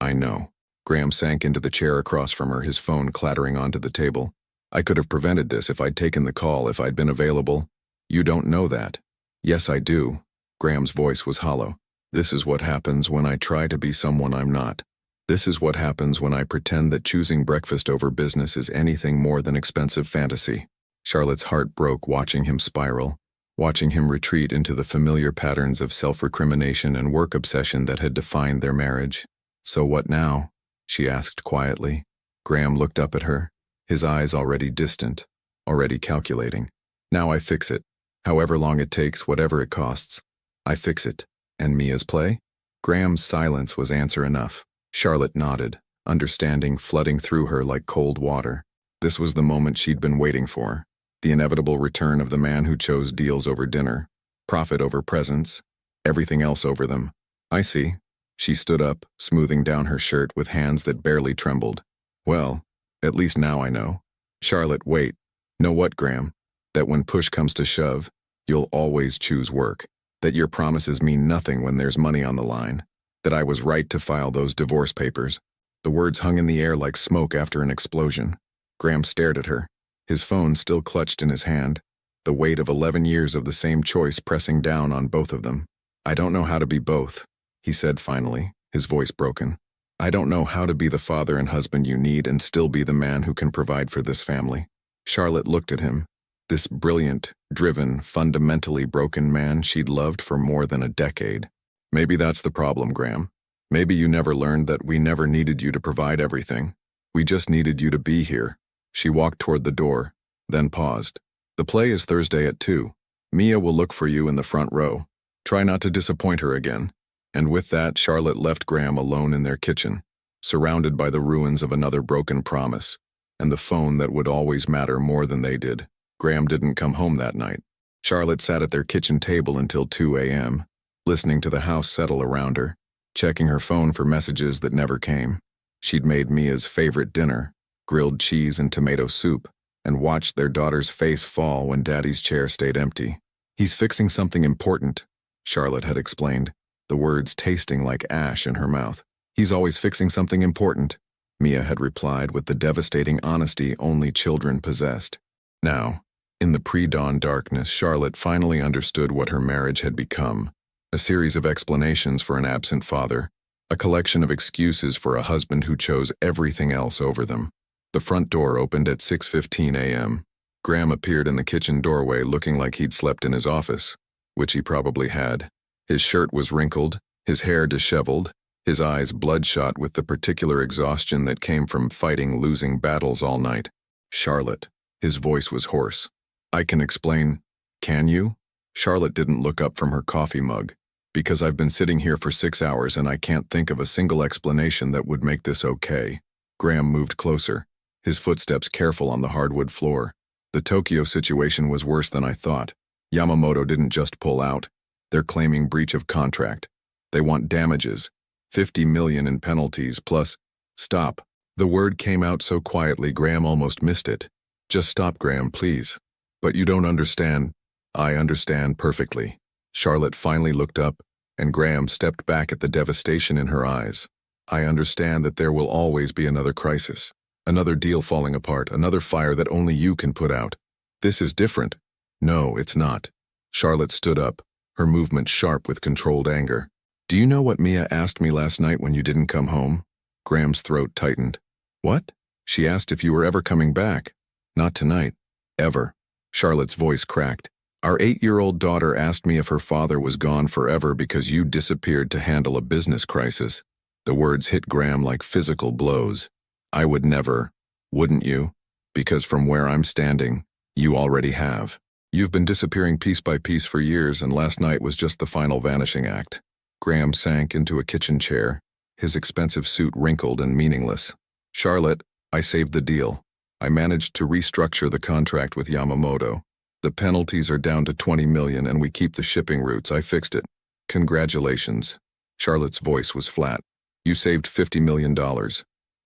I know." Graham sank into the chair across from her, his phone clattering onto the table. "I could have prevented this if I'd taken the call, if I'd been available." "You don't know that." "Yes, I do." Graham's voice was hollow. "This is what happens when I try to be someone I'm not. This is what happens when I pretend that choosing breakfast over business is anything more than expensive fantasy." Charlotte's heart broke watching him spiral, watching him retreat into the familiar patterns of self-recrimination and work obsession that had defined their marriage. "So what now?" she asked quietly. Graham looked up at her, his eyes already distant, already calculating. "Now I fix it. However long it takes, whatever it costs. I fix it." And Mia's play? Graham's silence was answer enough. Charlotte nodded, understanding flooding through her like cold water. This was the moment she'd been waiting for. The inevitable return of the man who chose deals over dinner, profit over presents, everything else over them. I see. She stood up, smoothing down her shirt with hands that barely trembled. Well, at least now I know. Charlotte, wait. Know what, Graham? That when push comes to shove, you'll always choose work. That your promises mean nothing when there's money on the line. That I was right to file those divorce papers. The words hung in the air like smoke after an explosion. Graham stared at her, his phone still clutched in his hand, the weight of 11 years of the same choice pressing down on both of them. I don't know how to be both, he said finally, his voice broken. I don't know how to be the father and husband you need and still be the man who can provide for this family. Charlotte looked at him, this brilliant, driven, fundamentally broken man she'd loved for more than a decade. Maybe that's the problem, Graham. Maybe you never learned that we never needed you to provide everything. We just needed you to be here. She walked toward the door, then paused. The play is Thursday at 2. Mia will look for you in the front row. Try not to disappoint her again. And with that, Charlotte left Graham alone in their kitchen, surrounded by the ruins of another broken promise, and the phone that would always matter more than they did. Graham didn't come home that night. Charlotte sat at their kitchen table until 2 a.m., listening to the house settle around her, checking her phone for messages that never came. She'd made Mia's favorite dinner, grilled cheese and tomato soup, and watched their daughter's face fall when Daddy's chair stayed empty. He's fixing something important, Charlotte had explained, the words tasting like ash in her mouth. He's always fixing something important, Mia had replied with the devastating honesty only children possessed. Now, in the pre-dawn darkness, Charlotte finally understood what her marriage had become. A series of explanations for an absent father, a collection of excuses for a husband who chose everything else over them. The front door opened at 6:15 a.m. Graham appeared in the kitchen doorway looking like he'd slept in his office, which he probably had. His shirt was wrinkled, his hair disheveled, his eyes bloodshot with the particular exhaustion that came from fighting losing battles all night. Charlotte. His voice was hoarse. I can explain. Can you? Charlotte didn't look up from her coffee mug. Because I've been sitting here for 6 hours and I can't think of a single explanation that would make this okay. Graham moved closer, his footsteps careful on the hardwood floor. The Tokyo situation was worse than I thought. Yamamoto didn't just pull out. They're claiming breach of contract. They want damages. 50 million in penalties plus... Stop. The word came out so quietly Graham almost missed it. Just stop, Graham, please. But you don't understand. I understand perfectly. Charlotte finally looked up, and Graham stepped back at the devastation in her eyes. I understand that there will always be another crisis. Another deal falling apart, another fire that only you can put out. This is different. No, it's not. Charlotte stood up, her movement sharp with controlled anger. Do you know what Mia asked me last night when you didn't come home? Graham's throat tightened. What? She asked if you were ever coming back. Not tonight. Ever. Charlotte's voice cracked. Our 8-year-old daughter asked me if her father was gone forever because you disappeared to handle a business crisis. The words hit Graham like physical blows. I would never. Wouldn't you? Because from where I'm standing, you already have. You've been disappearing piece by piece for years, and last night was just the final vanishing act. Graham sank into a kitchen chair, his expensive suit wrinkled and meaningless. Charlotte, I saved the deal. I managed to restructure the contract with Yamamoto. The penalties are down to 20 million and we keep the shipping routes. I fixed it. Congratulations. Charlotte's voice was flat. You saved $50 million.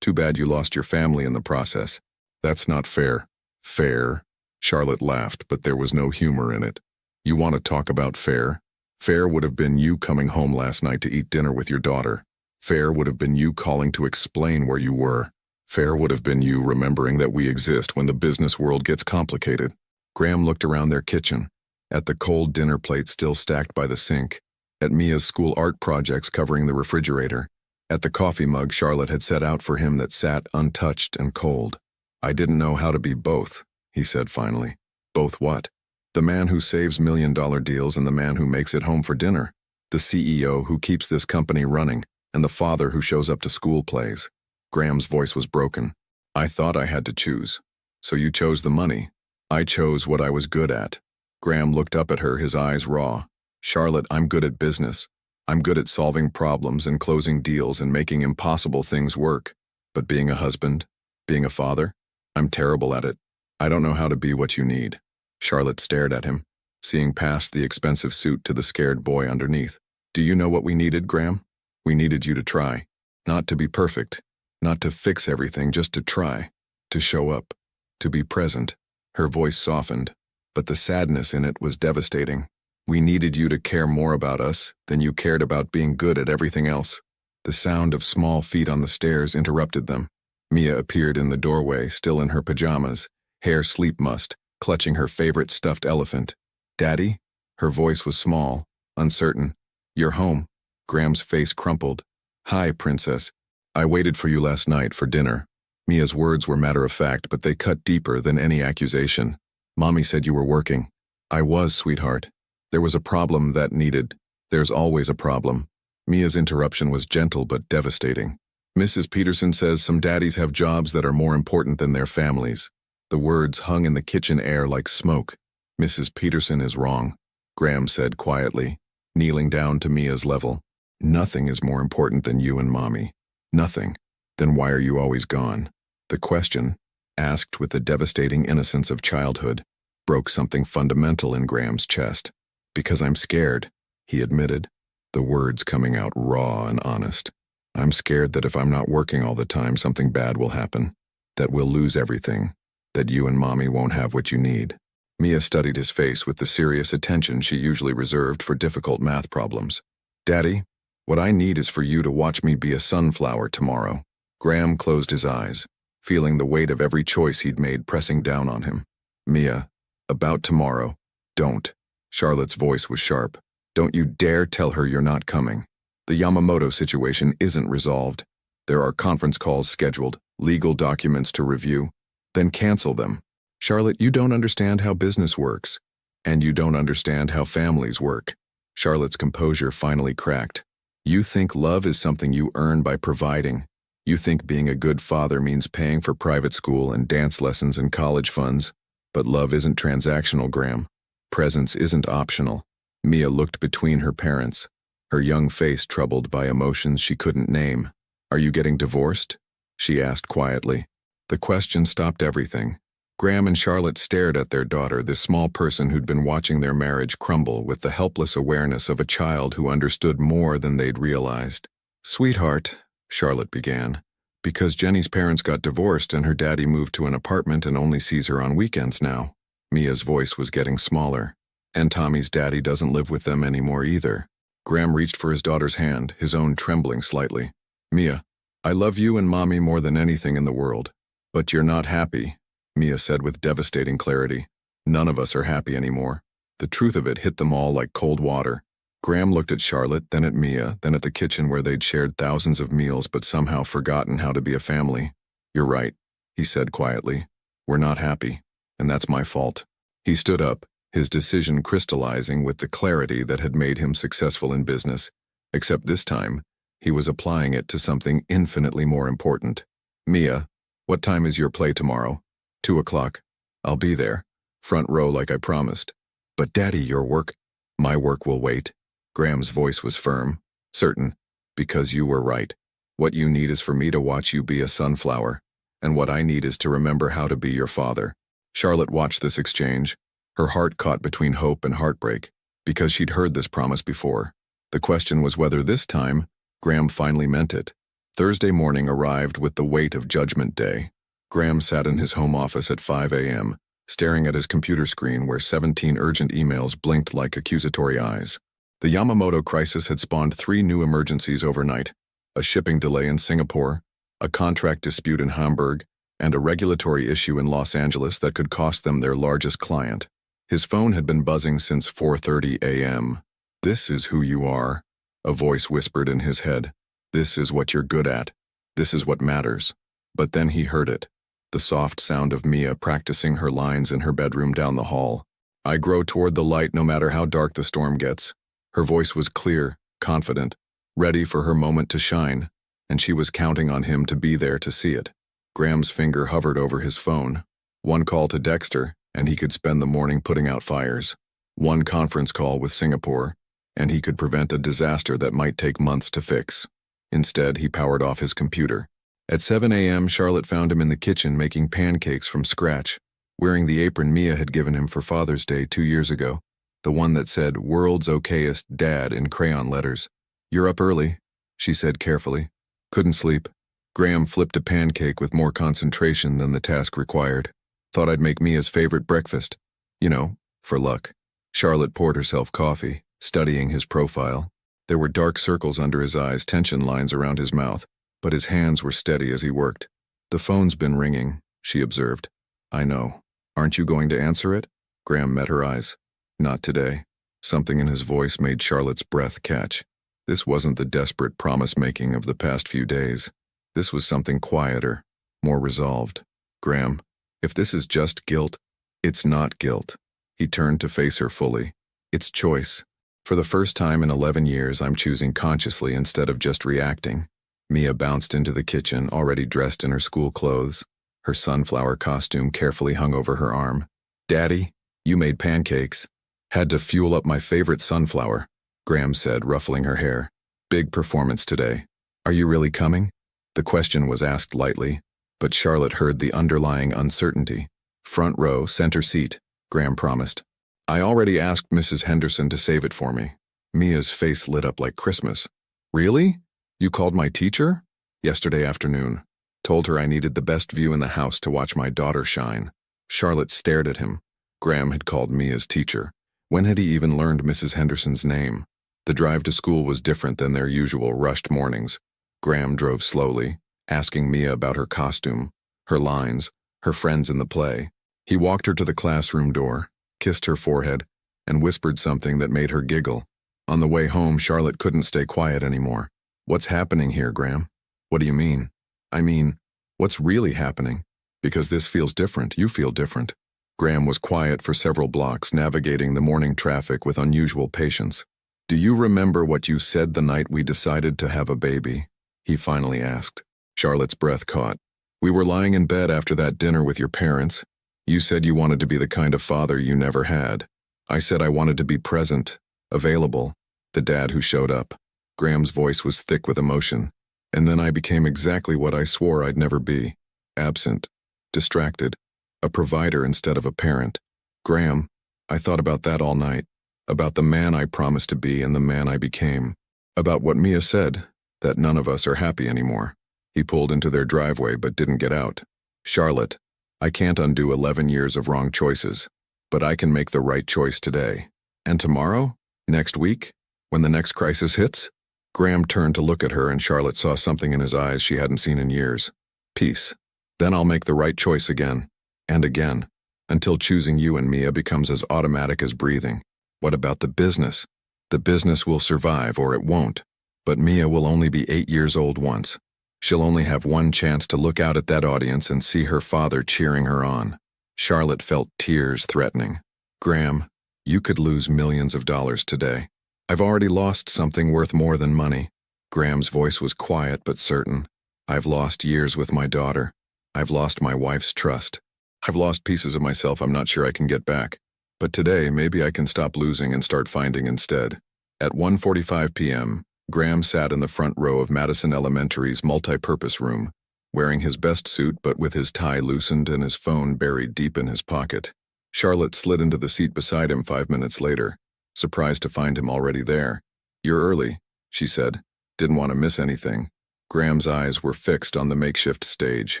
Too bad you lost your family in the process. That's not fair. Fair? Charlotte laughed, but there was no humor in it. You want to talk about fair? Fair would have been you coming home last night to eat dinner with your daughter. Fair would have been you calling to explain where you were. Fair would have been you remembering that we exist when the business world gets complicated. Graham looked around their kitchen, at the cold dinner plate still stacked by the sink, at Mia's school art projects covering the refrigerator, at the coffee mug Charlotte had set out for him that sat untouched and cold. I didn't know how to be both, he said finally. Both what? The man who saves million-dollar deals and the man who makes it home for dinner. The CEO who keeps this company running, and the father who shows up to school plays. Graham's voice was broken. I thought I had to choose. So you chose the money. I chose what I was good at. Graham looked up at her, his eyes raw. Charlotte, I'm good at business. I'm good at solving problems and closing deals and making impossible things work. But being a husband, being a father, I'm terrible at it. I don't know how to be what you need." Charlotte stared at him, seeing past the expensive suit to the scared boy underneath. "Do you know what we needed, Graham? We needed you to try. Not to be perfect, not to fix everything, just to try, to show up, to be present." Her voice softened, but the sadness in it was devastating. "We needed you to care more about us than you cared about being good at everything else." The sound of small feet on the stairs interrupted them. Mia appeared in the doorway, still in her pajamas, hair sleep-mussed, clutching her favorite stuffed elephant. "Daddy?" Her voice was small, uncertain. "You're home." Graham's face crumpled. "Hi, princess. I waited for you last night for dinner." Mia's words were matter-of-fact, but they cut deeper than any accusation. "Mommy said you were working." "I was, sweetheart. There was a problem that needed. There's always a problem." Mia's interruption was gentle but devastating. "Mrs. Peterson says some daddies have jobs that are more important than their families." The words hung in the kitchen air like smoke. "Mrs. Peterson is wrong," Graham said quietly, kneeling down to Mia's level. "Nothing is more important than you and Mommy. Nothing. Then why are you always gone?" The question, asked with the devastating innocence of childhood, broke something fundamental in Graham's chest. "Because I'm scared," he admitted, the words coming out raw and honest. "I'm scared that if I'm not working all the time, something bad will happen, that we'll lose everything, that you and Mommy won't have what you need." Mia studied his face with the serious attention she usually reserved for difficult math problems. "Daddy, what I need is for you to watch me be a sunflower tomorrow." Graham closed his eyes, feeling the weight of every choice he'd made pressing down on him. "Mia, about tomorrow, don't." Charlotte's voice was sharp. "Don't you dare tell her you're not coming. The Yamamoto situation isn't resolved. There are conference calls scheduled, legal documents to review. Then cancel them. Charlotte, you don't understand how business works. And you don't understand how families work." Charlotte's composure finally cracked. "You think love is something you earn by providing. You think being a good father means paying for private school and dance lessons and college funds. But love isn't transactional, Graham. Presence isn't optional." Mia looked between her parents, her young face troubled by emotions she couldn't name. "Are you getting divorced?" she asked quietly. The question stopped everything. Graham and Charlotte stared at their daughter, this small person who'd been watching their marriage crumble with the helpless awareness of a child who understood more than they'd realized. "Sweetheart," Charlotte began, "because Jenny's parents got divorced and her daddy moved to an apartment and only sees her on weekends now." Mia's voice was getting smaller. "And Tommy's daddy doesn't live with them anymore either." Graham reached for his daughter's hand, his own trembling slightly. "Mia, I love you and Mommy more than anything in the world. But you're not happy," Mia said with devastating clarity. "None of us are happy anymore." The truth of it hit them all like cold water. Graham looked at Charlotte, then at Mia, then at the kitchen where they'd shared thousands of meals but somehow forgotten how to be a family. "You're right," he said quietly. "We're not happy, and that's my fault." He stood up, his decision crystallizing with the clarity that had made him successful in business, except this time, he was applying it to something infinitely more important. "Mia, what time is your play tomorrow?" 2:00. "I'll be there. Front row like I promised." "But Daddy, your work—" "My work will wait." Graham's voice was firm, certain, "because you were right. What you need is for me to watch you be a sunflower, and what I need is to remember how to be your father." Charlotte watched this exchange, her heart caught between hope and heartbreak, because she'd heard this promise before. The question was whether this time, Graham finally meant it. Thursday morning arrived with the weight of Judgment Day. Graham sat in his home office at 5 a.m., staring at his computer screen where 17 urgent emails blinked like accusatory eyes. The Yamamoto crisis had spawned 3 new emergencies overnight: a shipping delay in Singapore, a contract dispute in Hamburg, and a regulatory issue in Los Angeles that could cost them their largest client. His phone had been buzzing since 4:30 a.m. "This is who you are," a voice whispered in his head. "This is what you're good at. This is what matters." But then he heard it, the soft sound of Mia practicing her lines in her bedroom down the hall. "I grow toward the light no matter how dark the storm gets." Her voice was clear, confident, ready for her moment to shine, and she was counting on him to be there to see it. Graham's finger hovered over his phone. One call to Dexter, and he could spend the morning putting out fires. One conference call with Singapore, and he could prevent a disaster that might take months to fix. Instead, he powered off his computer. At 7 a.m., Charlotte found him in the kitchen making pancakes from scratch, wearing the apron Mia had given him for Father's Day 2 years ago, the one that said, "World's okayest dad" in crayon letters. "You're up early," she said carefully. "Couldn't sleep." Graham flipped a pancake with more concentration than the task required. "Thought I'd make Mia's favorite breakfast. You know, for luck." Charlotte poured herself coffee, studying his profile. There were dark circles under his eyes, tension lines around his mouth, but his hands were steady as he worked. "The phone's been ringing," she observed. "I know. Aren't you going to answer it?" Graham met her eyes. "Not today." Something in his voice made Charlotte's breath catch. This wasn't the desperate promise-making of the past few days. This was something quieter, more resolved. "Graham, if this is just guilt, it's not guilt." He turned to face her fully. "It's choice. For the first time in 11 years, I'm choosing consciously instead of just reacting." Mia bounced into the kitchen, already dressed in her school clothes. Her sunflower costume carefully hung over her arm. "Daddy, you made pancakes." "Had to fuel up my favorite sunflower," Graham said, ruffling her hair. "Big performance today. Are you really coming?" The question was asked lightly, but Charlotte heard the underlying uncertainty. "Front row, center seat," Graham promised. "I already asked Mrs. Henderson to save it for me." Mia's face lit up like Christmas. "Really? You called my teacher?" "Yesterday afternoon. Told her I needed the best view in the house to watch my daughter shine." Charlotte stared at him. Graham had called Mia's teacher. When had he even learned Mrs. Henderson's name? The drive to school was different than their usual rushed mornings. Graham drove slowly, asking Mia about her costume, her lines, her friends in the play. He walked her to the classroom door, kissed her forehead, and whispered something that made her giggle. On the way home, Charlotte couldn't stay quiet anymore. "What's happening here, Graham?" "What do you mean?" "I mean, what's really happening? Because this feels different. You feel different." Graham was quiet for several blocks, navigating the morning traffic with unusual patience. "Do you remember what you said the night we decided to have a baby?" he finally asked. Charlotte's breath caught. "We were lying in bed after that dinner with your parents. You said you wanted to be the kind of father you never had. I said I wanted to be present, available, the dad who showed up." Graham's voice was thick with emotion. "And then I became exactly what I swore I'd never be. Absent, distracted, a provider instead of a parent. Graham, I thought about that all night. About the man I promised to be and the man I became. About what Mia said, that none of us are happy anymore." He pulled into their driveway but didn't get out. "Charlotte, I can't undo 11 years of wrong choices, but I can make the right choice today. And tomorrow? Next week? When the next crisis hits?" Graham turned to look at her and Charlotte saw something in his eyes she hadn't seen in years. "Peace. Then I'll make the right choice again. And again. Until choosing you and Mia becomes as automatic as breathing." "What about the business?" "The business will survive or it won't. But Mia will only be 8 years old once. She'll only have one chance to look out at that audience and see her father cheering her on." Charlotte felt tears threatening. "Graham, you could lose millions of dollars today. I've already lost something worth more than money." Graham's voice was quiet but certain. "I've lost years with my daughter. I've lost my wife's trust. I've lost pieces of myself I'm not sure I can get back. But today, maybe I can stop losing and start finding instead." At 1:45 p.m., Graham sat in the front row of Madison Elementary's multi-purpose room, wearing his best suit but with his tie loosened and his phone buried deep in his pocket. Charlotte slid into the seat beside him 5 minutes later, surprised to find him already there. "You're early," she said. "Didn't want to miss anything." Graham's eyes were fixed on the makeshift stage.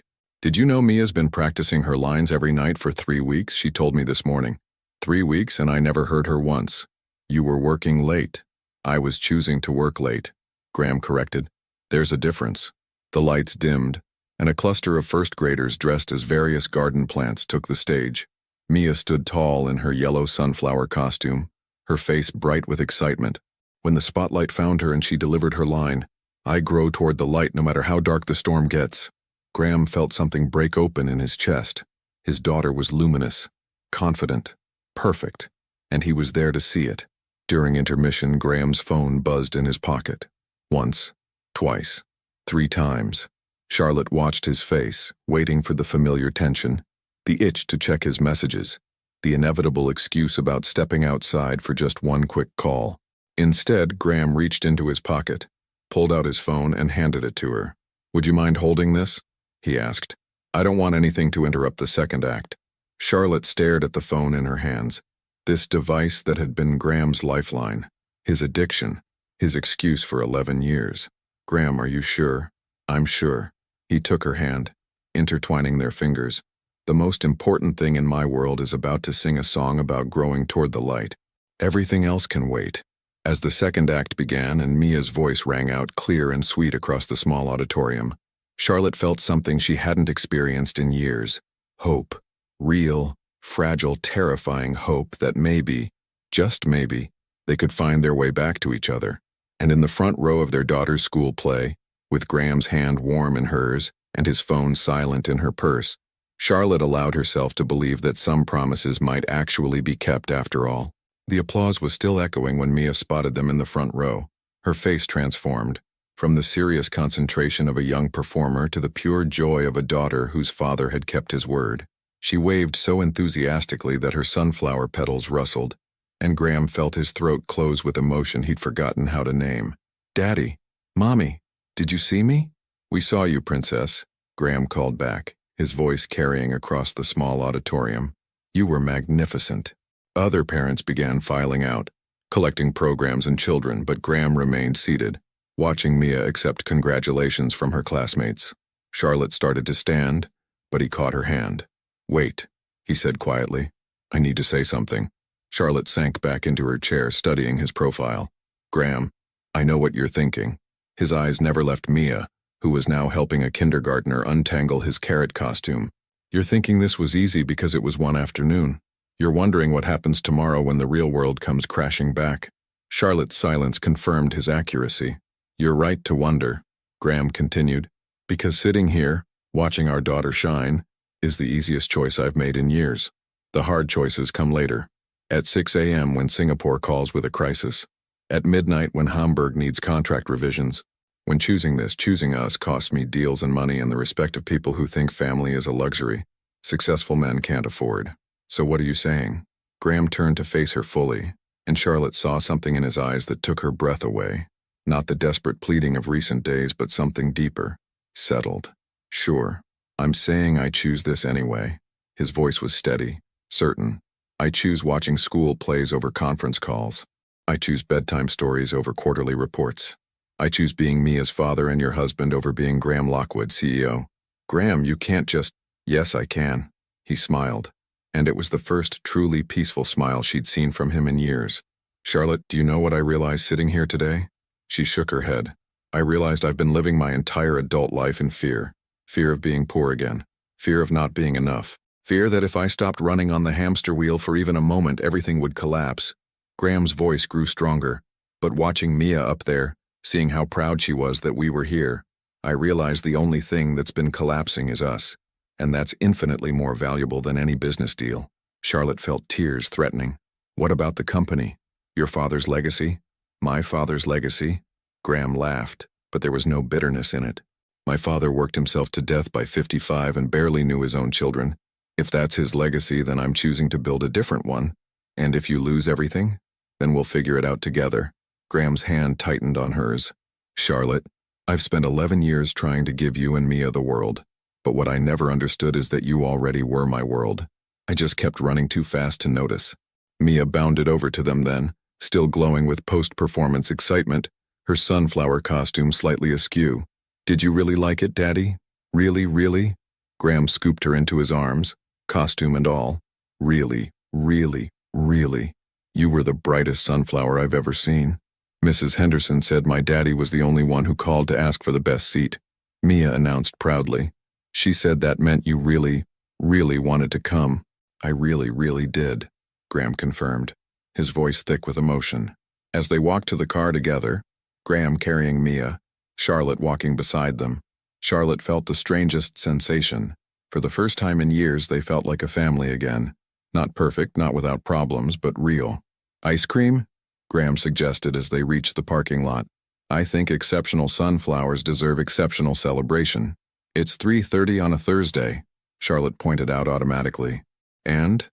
"Did you know Mia's been practicing her lines every night for 3 weeks? She told me this morning. 3 weeks and I never heard her once." "You were working late." "I was choosing to work late," Graham corrected. "There's a difference." The lights dimmed, and a cluster of first graders dressed as various garden plants took the stage. Mia stood tall in her yellow sunflower costume, her face bright with excitement. When the spotlight found her and she delivered her line, "I grow toward the light no matter how dark the storm gets." Graham felt something break open in his chest. His daughter was luminous, confident, perfect, and he was there to see it. During intermission, Graham's phone buzzed in his pocket. Once, twice, 3 times. Charlotte watched his face, waiting for the familiar tension, the itch to check his messages, the inevitable excuse about stepping outside for just one quick call. Instead, Graham reached into his pocket, pulled out his phone, and handed it to her. "Would you mind holding this?" he asked. "I don't want anything to interrupt the second act." Charlotte stared at the phone in her hands. This device that had been Graham's lifeline, his addiction, his excuse for 11 years. "Graham, are you sure?" "I'm sure." He took her hand, intertwining their fingers. "The most important thing in my world is about to sing a song about growing toward the light. Everything else can wait." As the second act began and Mia's voice rang out clear and sweet across the small auditorium, Charlotte felt something she hadn't experienced in years. Hope. Real, fragile, terrifying hope that maybe, just maybe, they could find their way back to each other. And in the front row of their daughter's school play, with Graham's hand warm in hers and his phone silent in her purse, Charlotte allowed herself to believe that some promises might actually be kept after all. The applause was still echoing when Mia spotted them in the front row. Her face transformed, from the serious concentration of a young performer to the pure joy of a daughter whose father had kept his word. She waved so enthusiastically that her sunflower petals rustled, and Graham felt his throat close with emotion he'd forgotten how to name. "Daddy, Mommy, did you see me?" "We saw you, Princess," Graham called back, his voice carrying across the small auditorium. "You were magnificent." Other parents began filing out, collecting programs and children, but Graham remained seated, watching Mia accept congratulations from her classmates. Charlotte started to stand, but he caught her hand. "Wait," he said quietly. "I need to say something." Charlotte sank back into her chair, studying his profile. "Graham, I know what you're thinking." His eyes never left Mia, who was now helping a kindergartner untangle his carrot costume. "You're thinking this was easy because it was one afternoon. You're wondering what happens tomorrow when the real world comes crashing back." Charlotte's silence confirmed his accuracy. "You're right to wonder," Graham continued, "because sitting here, watching our daughter shine, is the easiest choice I've made in years. The hard choices come later. At 6 a.m. when Singapore calls with a crisis. At midnight when Hamburg needs contract revisions. When choosing this, choosing us costs me deals and money and the respect of people who think family is a luxury successful men can't afford. So what are you saying?" Graham turned to face her fully, and Charlotte saw something in his eyes that took her breath away. Not the desperate pleading of recent days, but something deeper, settled. "Sure. I'm saying I choose this anyway." His voice was steady, certain. "I choose watching school plays over conference calls. I choose bedtime stories over quarterly reports. I choose being Mia's father and your husband over being Graham Lockwood, CEO." "Graham, you can't just—" "Yes, I can." He smiled, and it was the first truly peaceful smile she'd seen from him in years. "Charlotte, do you know what I realized sitting here today?" She shook her head. "I realized I've been living my entire adult life in fear. Fear of being poor again. Fear of not being enough. Fear that if I stopped running on the hamster wheel for even a moment, everything would collapse." Graham's voice grew stronger, but watching Mia up there, seeing how proud she was that we were here, I realized the only thing that's been collapsing is us, and that's infinitely more valuable than any business deal. Charlotte felt tears threatening. "What about the company? Your father's legacy? My father's legacy?" Graham laughed, but there was no bitterness in it. "My father worked himself to death by 55 and barely knew his own children. If that's his legacy, then I'm choosing to build a different one. And if you lose everything, then we'll figure it out together." Graham's hand tightened on hers. "Charlotte, I've spent 11 years trying to give you and Mia the world, but what I never understood is that you already were my world. I just kept running too fast to notice." Mia bounded over to them then, still glowing with post-performance excitement, her sunflower costume slightly askew. "Did you really like it, Daddy? Really, really?" Graham scooped her into his arms, costume and all. "Really, really, really. You were the brightest sunflower I've ever seen. Mrs. Henderson said my daddy was the only one who called to ask for the best seat," Mia announced proudly. "She said that meant you really, really wanted to come." "I really, really did," Graham confirmed, his voice thick with emotion. As they walked to the car together, Graham carrying Mia, Charlotte walking beside them, Charlotte felt the strangest sensation. For the first time in years, they felt like a family again. Not perfect, not without problems, but real. "Ice cream?" Graham suggested as they reached the parking lot. "I think exceptional sunflowers deserve exceptional celebration." "It's 3:30 on a Thursday," Charlotte pointed out automatically. And,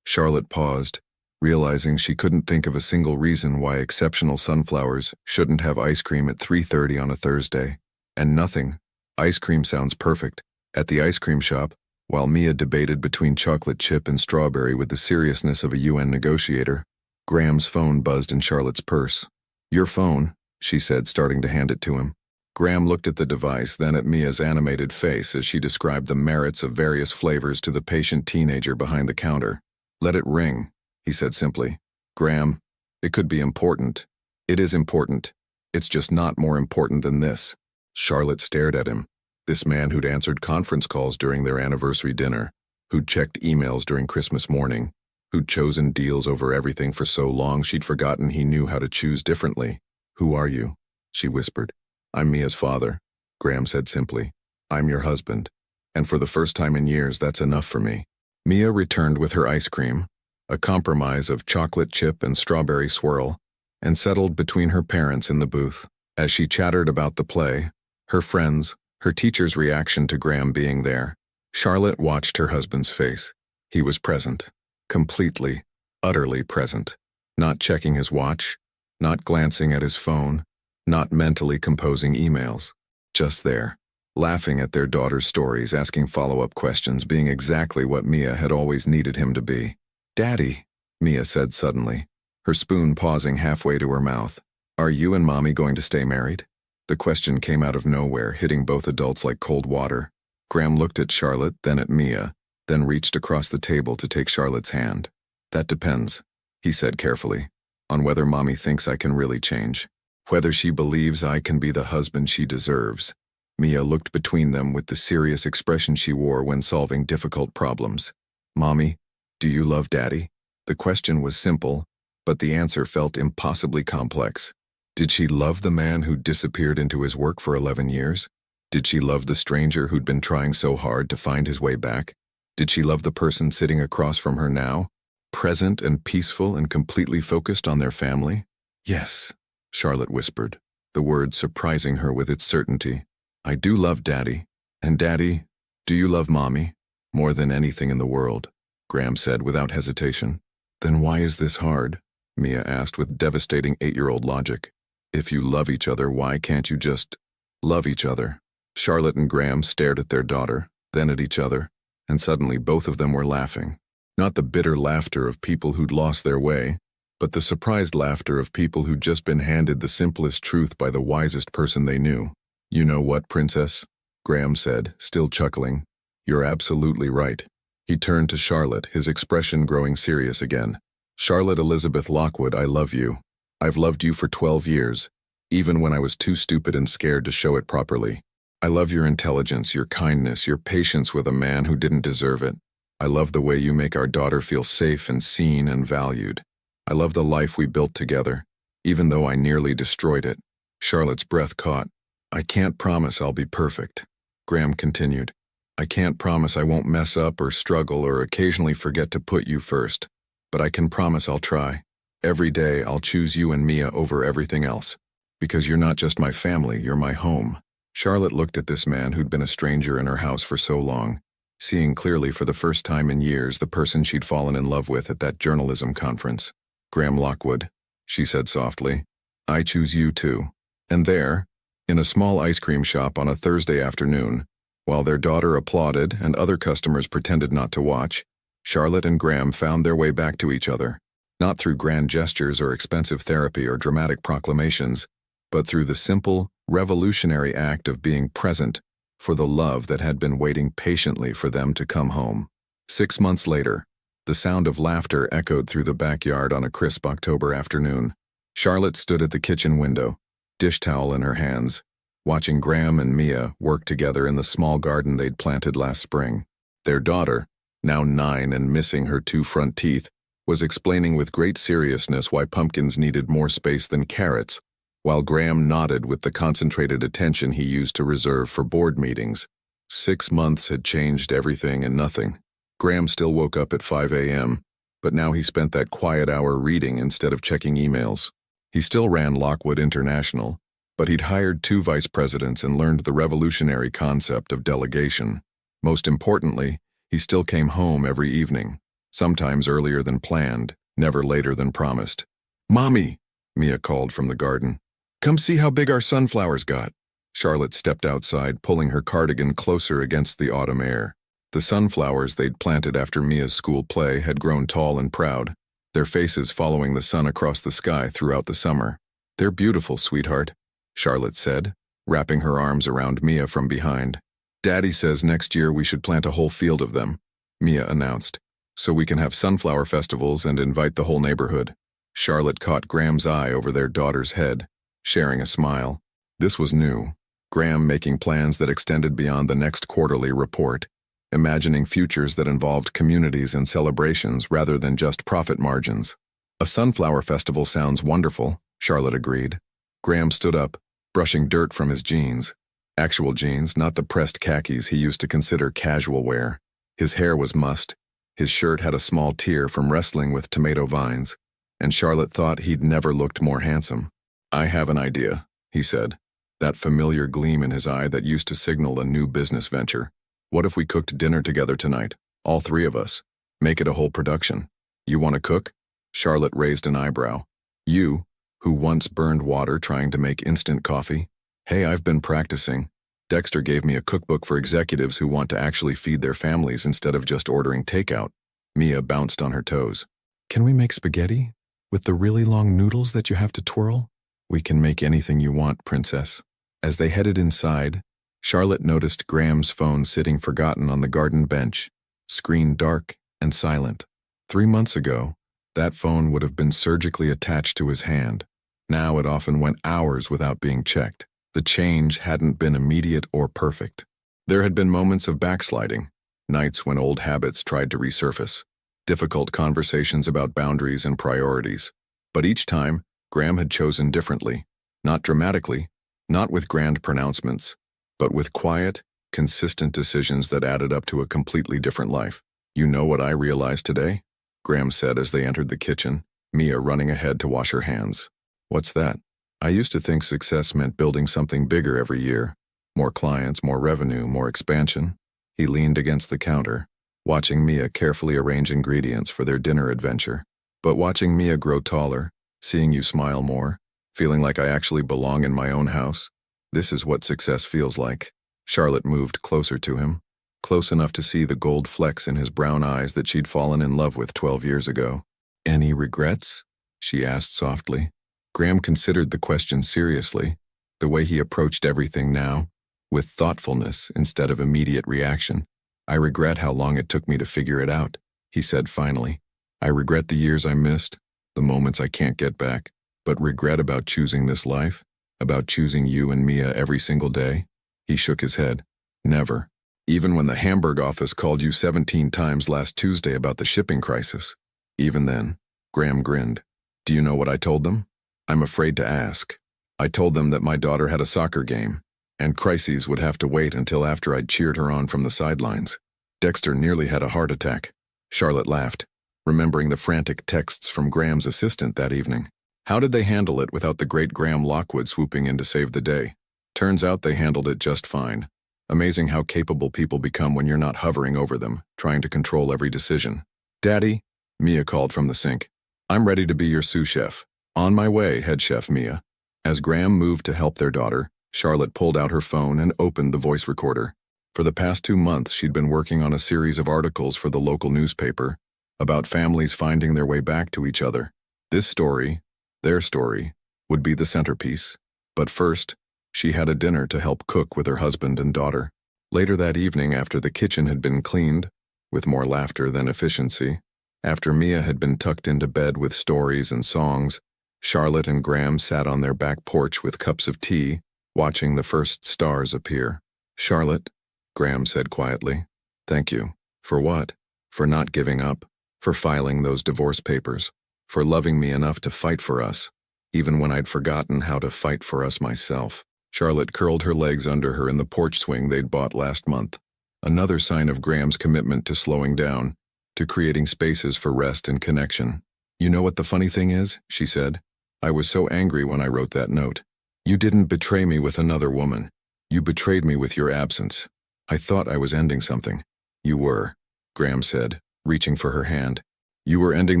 Charlotte paused, realizing she couldn't think of a single reason why exceptional sunflowers shouldn't have ice cream at 3:30 on a Thursday. And nothing. Ice cream sounds perfect. At the ice cream shop, while Mia debated between chocolate chip and strawberry with the seriousness of a UN negotiator, Graham's phone buzzed in Charlotte's purse. "Your phone," she said, starting to hand it to him. Graham looked at the device, then at Mia's animated face as she described the merits of various flavors to the patient teenager behind the counter. "Let it ring," he said simply. "Graham, it could be important. It is important. It's just not more important than this." Charlotte stared at him. This man who'd answered conference calls during their anniversary dinner, who'd checked emails during Christmas morning, who'd chosen deals over everything for so long she'd forgotten he knew how to choose differently. "Who are you?" she whispered. "I'm Mia's father," Graham said simply. "I'm your husband. And for the first time in years, that's enough for me." Mia returned with her ice cream, a compromise of chocolate chip and strawberry swirl, and settled between her parents in the booth. As she chattered about the play, her friends, her teacher's reaction to Graham being there, Charlotte watched her husband's face. He was present. Completely, utterly present. Not checking his watch, not glancing at his phone, not mentally composing emails. Just there, laughing at their daughter's stories, asking follow-up questions, being exactly what Mia had always needed him to be. "Daddy," Mia said suddenly, her spoon pausing halfway to her mouth. "Are you and Mommy going to stay married?" The question came out of nowhere, hitting both adults like cold water. Graham looked at Charlotte, then at Mia, then reached across the table to take Charlotte's hand. "That depends," he said carefully, "on whether Mommy thinks I can really change. Whether she believes I can be the husband she deserves." Mia looked between them with the serious expression she wore when solving difficult problems. "Mommy, do you love Daddy?" The question was simple, but the answer felt impossibly complex. Did she love the man who'd disappeared into his work for 11 years? Did she love the stranger who'd been trying so hard to find his way back? Did she love the person sitting across from her now, present and peaceful and completely focused on their family? "Yes," Charlotte whispered, the word surprising her with its certainty. "I do love Daddy. And Daddy, do you love Mommy?" "More than anything in the world," Graham said without hesitation. "Then why is this hard?" Mia asked with devastating 8-year-old logic. "If you love each other, why can't you just love each other?" Charlotte and Graham stared at their daughter, then at each other, and suddenly both of them were laughing. Not the bitter laughter of people who'd lost their way, but the surprised laughter of people who'd just been handed the simplest truth by the wisest person they knew. "You know what, Princess?" Graham said, still chuckling. "You're absolutely right." He turned to Charlotte, his expression growing serious again. "Charlotte Elizabeth Lockwood, I love you. I've loved you for 12 years, even when I was too stupid and scared to show it properly. I love your intelligence, your kindness, your patience with a man who didn't deserve it. I love the way you make our daughter feel safe and seen and valued. I love the life we built together, even though I nearly destroyed it." Charlotte's breath caught. "I can't promise I'll be perfect," Graham continued. "I can't promise I won't mess up or struggle or occasionally forget to put you first. But I can promise I'll try. Every day I'll choose you and Mia over everything else. Because you're not just my family, you're my home." Charlotte looked at this man who'd been a stranger in her house for so long, seeing clearly for the first time in years the person she'd fallen in love with at that journalism conference. "Graham Lockwood," she said softly, "I choose you too." And there, in a small ice cream shop on a Thursday afternoon, while their daughter applauded and other customers pretended not to watch, Charlotte and Graham found their way back to each other, not through grand gestures or expensive therapy or dramatic proclamations, but through the simple, revolutionary act of being present for the love that had been waiting patiently for them to come home. 6 months later, the sound of laughter echoed through the backyard on a crisp October afternoon. Charlotte stood at the kitchen window, dish towel in her hands, watching Graham and Mia work together in the small garden they'd planted last spring. Their daughter, now 9 and missing her 2 front teeth, was explaining with great seriousness why pumpkins needed more space than carrots, while Graham nodded with the concentrated attention he used to reserve for board meetings. 6 months had changed everything and nothing. Graham still woke up at 5 a.m., but now he spent that quiet hour reading instead of checking emails. He still ran Lockwood International, but he'd hired 2 vice presidents and learned the revolutionary concept of delegation. Most importantly, he still came home every evening, sometimes earlier than planned, never later than promised. "Mommy," Mia called from the garden. "Come see how big our sunflowers got." Charlotte stepped outside, pulling her cardigan closer against the autumn air. The sunflowers they'd planted after Mia's school play had grown tall and proud, their faces following the sun across the sky throughout the summer. "They're beautiful, sweetheart," Charlotte said, wrapping her arms around Mia from behind. "Daddy says next year we should plant a whole field of them," Mia announced, "so we can have sunflower festivals and invite the whole neighborhood." Charlotte caught Graham's eye over their daughter's head, sharing a smile. This was new. Graham making plans that extended beyond the next quarterly report, imagining futures that involved communities and celebrations rather than just profit margins. "A sunflower festival sounds wonderful," Charlotte agreed. Graham stood up, brushing dirt from his jeans. Actual jeans, not the pressed khakis he used to consider casual wear. His hair was mussed. His shirt had a small tear from wrestling with tomato vines, and Charlotte thought he'd never looked more handsome. "I have an idea," he said, that familiar gleam in his eye that used to signal a new business venture. "What if we cooked dinner together tonight, all three of us? Make it a whole production." "You want to cook?" Charlotte raised an eyebrow. "You, who once burned water trying to make instant coffee?" "Hey, I've been practicing. Dexter gave me a cookbook for executives who want to actually feed their families instead of just ordering takeout." Mia bounced on her toes. "Can we make spaghetti? With the really long noodles that you have to twirl?" "We can make anything you want, princess." As they headed inside, Charlotte noticed Graham's phone sitting forgotten on the garden bench, screen dark and silent. 3 months ago, that phone would have been surgically attached to his hand. Now it often went hours without being checked. The change hadn't been immediate or perfect. There had been moments of backsliding, nights when old habits tried to resurface, difficult conversations about boundaries and priorities. But each time, Graham had chosen differently, not dramatically, not with grand pronouncements, but with quiet, consistent decisions that added up to a completely different life. "You know what I realized today?" Graham said as they entered the kitchen, Mia running ahead to wash her hands. "What's that?" "I used to think success meant building something bigger every year. More clients, more revenue, more expansion." He leaned against the counter, watching Mia carefully arrange ingredients for their dinner adventure. "But watching Mia grow taller, seeing you smile more, feeling like I actually belong in my own house, this is what success feels like." Charlotte moved closer to him, close enough to see the gold flecks in his brown eyes that she'd fallen in love with 12 years ago. "Any regrets?" she asked softly. Graham considered the question seriously, the way he approached everything now, with thoughtfulness instead of immediate reaction. "I regret how long it took me to figure it out," he said finally. "I regret the years I missed, the moments I can't get back, but regret about choosing this life, about choosing you and Mia every single day." He shook his head. "Never. Even when the Hamburg office called you 17 times last Tuesday about the shipping crisis. Even then." Graham grinned. "Do you know what I told them? I'm afraid to ask. I told them that my daughter had a soccer game, and crises would have to wait until after I'd cheered her on from the sidelines. Dexter nearly had a heart attack." Charlotte laughed, remembering the frantic texts from Graham's assistant that evening. How did they handle it without the great Graham Lockwood swooping in to save the day? Turns out they handled it just fine. Amazing how capable people become when you're not hovering over them, trying to control every decision. "Daddy," Mia called from the sink. "I'm ready to be your sous chef." "On my way, head chef Mia." As Graham moved to help their daughter, Charlotte pulled out her phone and opened the voice recorder. For the past 2 months, she'd been working on a series of articles for the local newspaper about families finding their way back to each other. This story, their story, would be the centerpiece. But first, she had a dinner to help cook with her husband and daughter. Later that evening, after the kitchen had been cleaned, with more laughter than efficiency, after Mia had been tucked into bed with stories and songs, Charlotte and Graham sat on their back porch with cups of tea, watching the first stars appear. "Charlotte," Graham said quietly, "thank you." "For what?" "For not giving up, for filing those divorce papers, for loving me enough to fight for us, even when I'd forgotten how to fight for us myself." Charlotte curled her legs under her in the porch swing they'd bought last month, another sign of Graham's commitment to slowing down, to creating spaces for rest and connection. "You know what the funny thing is?" she said. "I was so angry when I wrote that note. You didn't betray me with another woman. You betrayed me with your absence. I thought I was ending something." "You were," Graham said, reaching for her hand. You were ending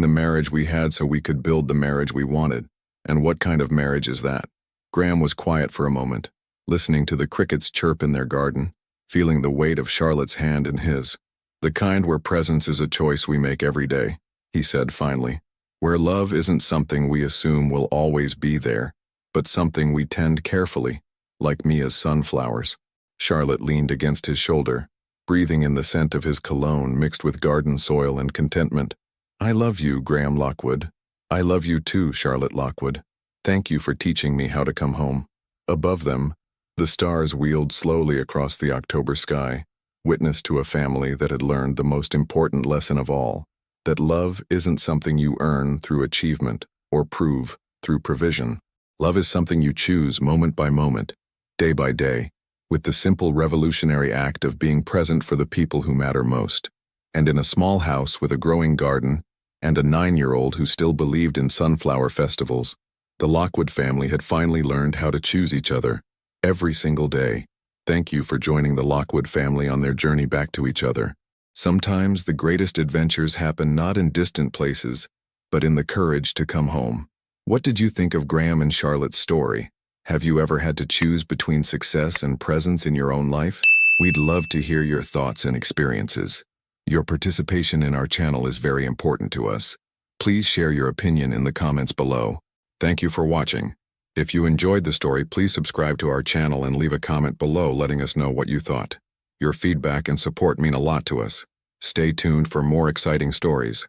the marriage we had so we could build the marriage we wanted. And what kind of marriage is that? Graham was quiet for a moment, listening to the crickets chirp in their garden, feeling the weight of Charlotte's hand in his. The kind where presence is a choice we make every day, he said finally. Where love isn't something we assume will always be there, but something we tend carefully, like Mia's sunflowers. Charlotte leaned against his shoulder, breathing in the scent of his cologne mixed with garden soil and contentment. I love you, Graham Lockwood. I love you too, Charlotte Lockwood. Thank you for teaching me how to come home. Above them, the stars wheeled slowly across the October sky, witness to a family that had learned the most important lesson of all, that love isn't something you earn through achievement or prove through provision. Love is something you choose moment by moment, day by day, with the simple revolutionary act of being present for the people who matter most. And in a small house with a growing garden and a 9-year-old who still believed in sunflower festivals, the Lockwood family had finally learned how to choose each other every single day. Thank you for joining the Lockwood family on their journey back to each other. Sometimes the greatest adventures happen not in distant places, but in the courage to come home. What did you think of Graham and Charlotte's story? Have you ever had to choose between success and presence in your own life? We'd love to hear your thoughts and experiences. Your participation in our channel is very important to us. Please share your opinion in the comments below. Thank you for watching. If you enjoyed the story, please subscribe to our channel and leave a comment below letting us know what you thought. Your feedback and support mean a lot to us. Stay tuned for more exciting stories.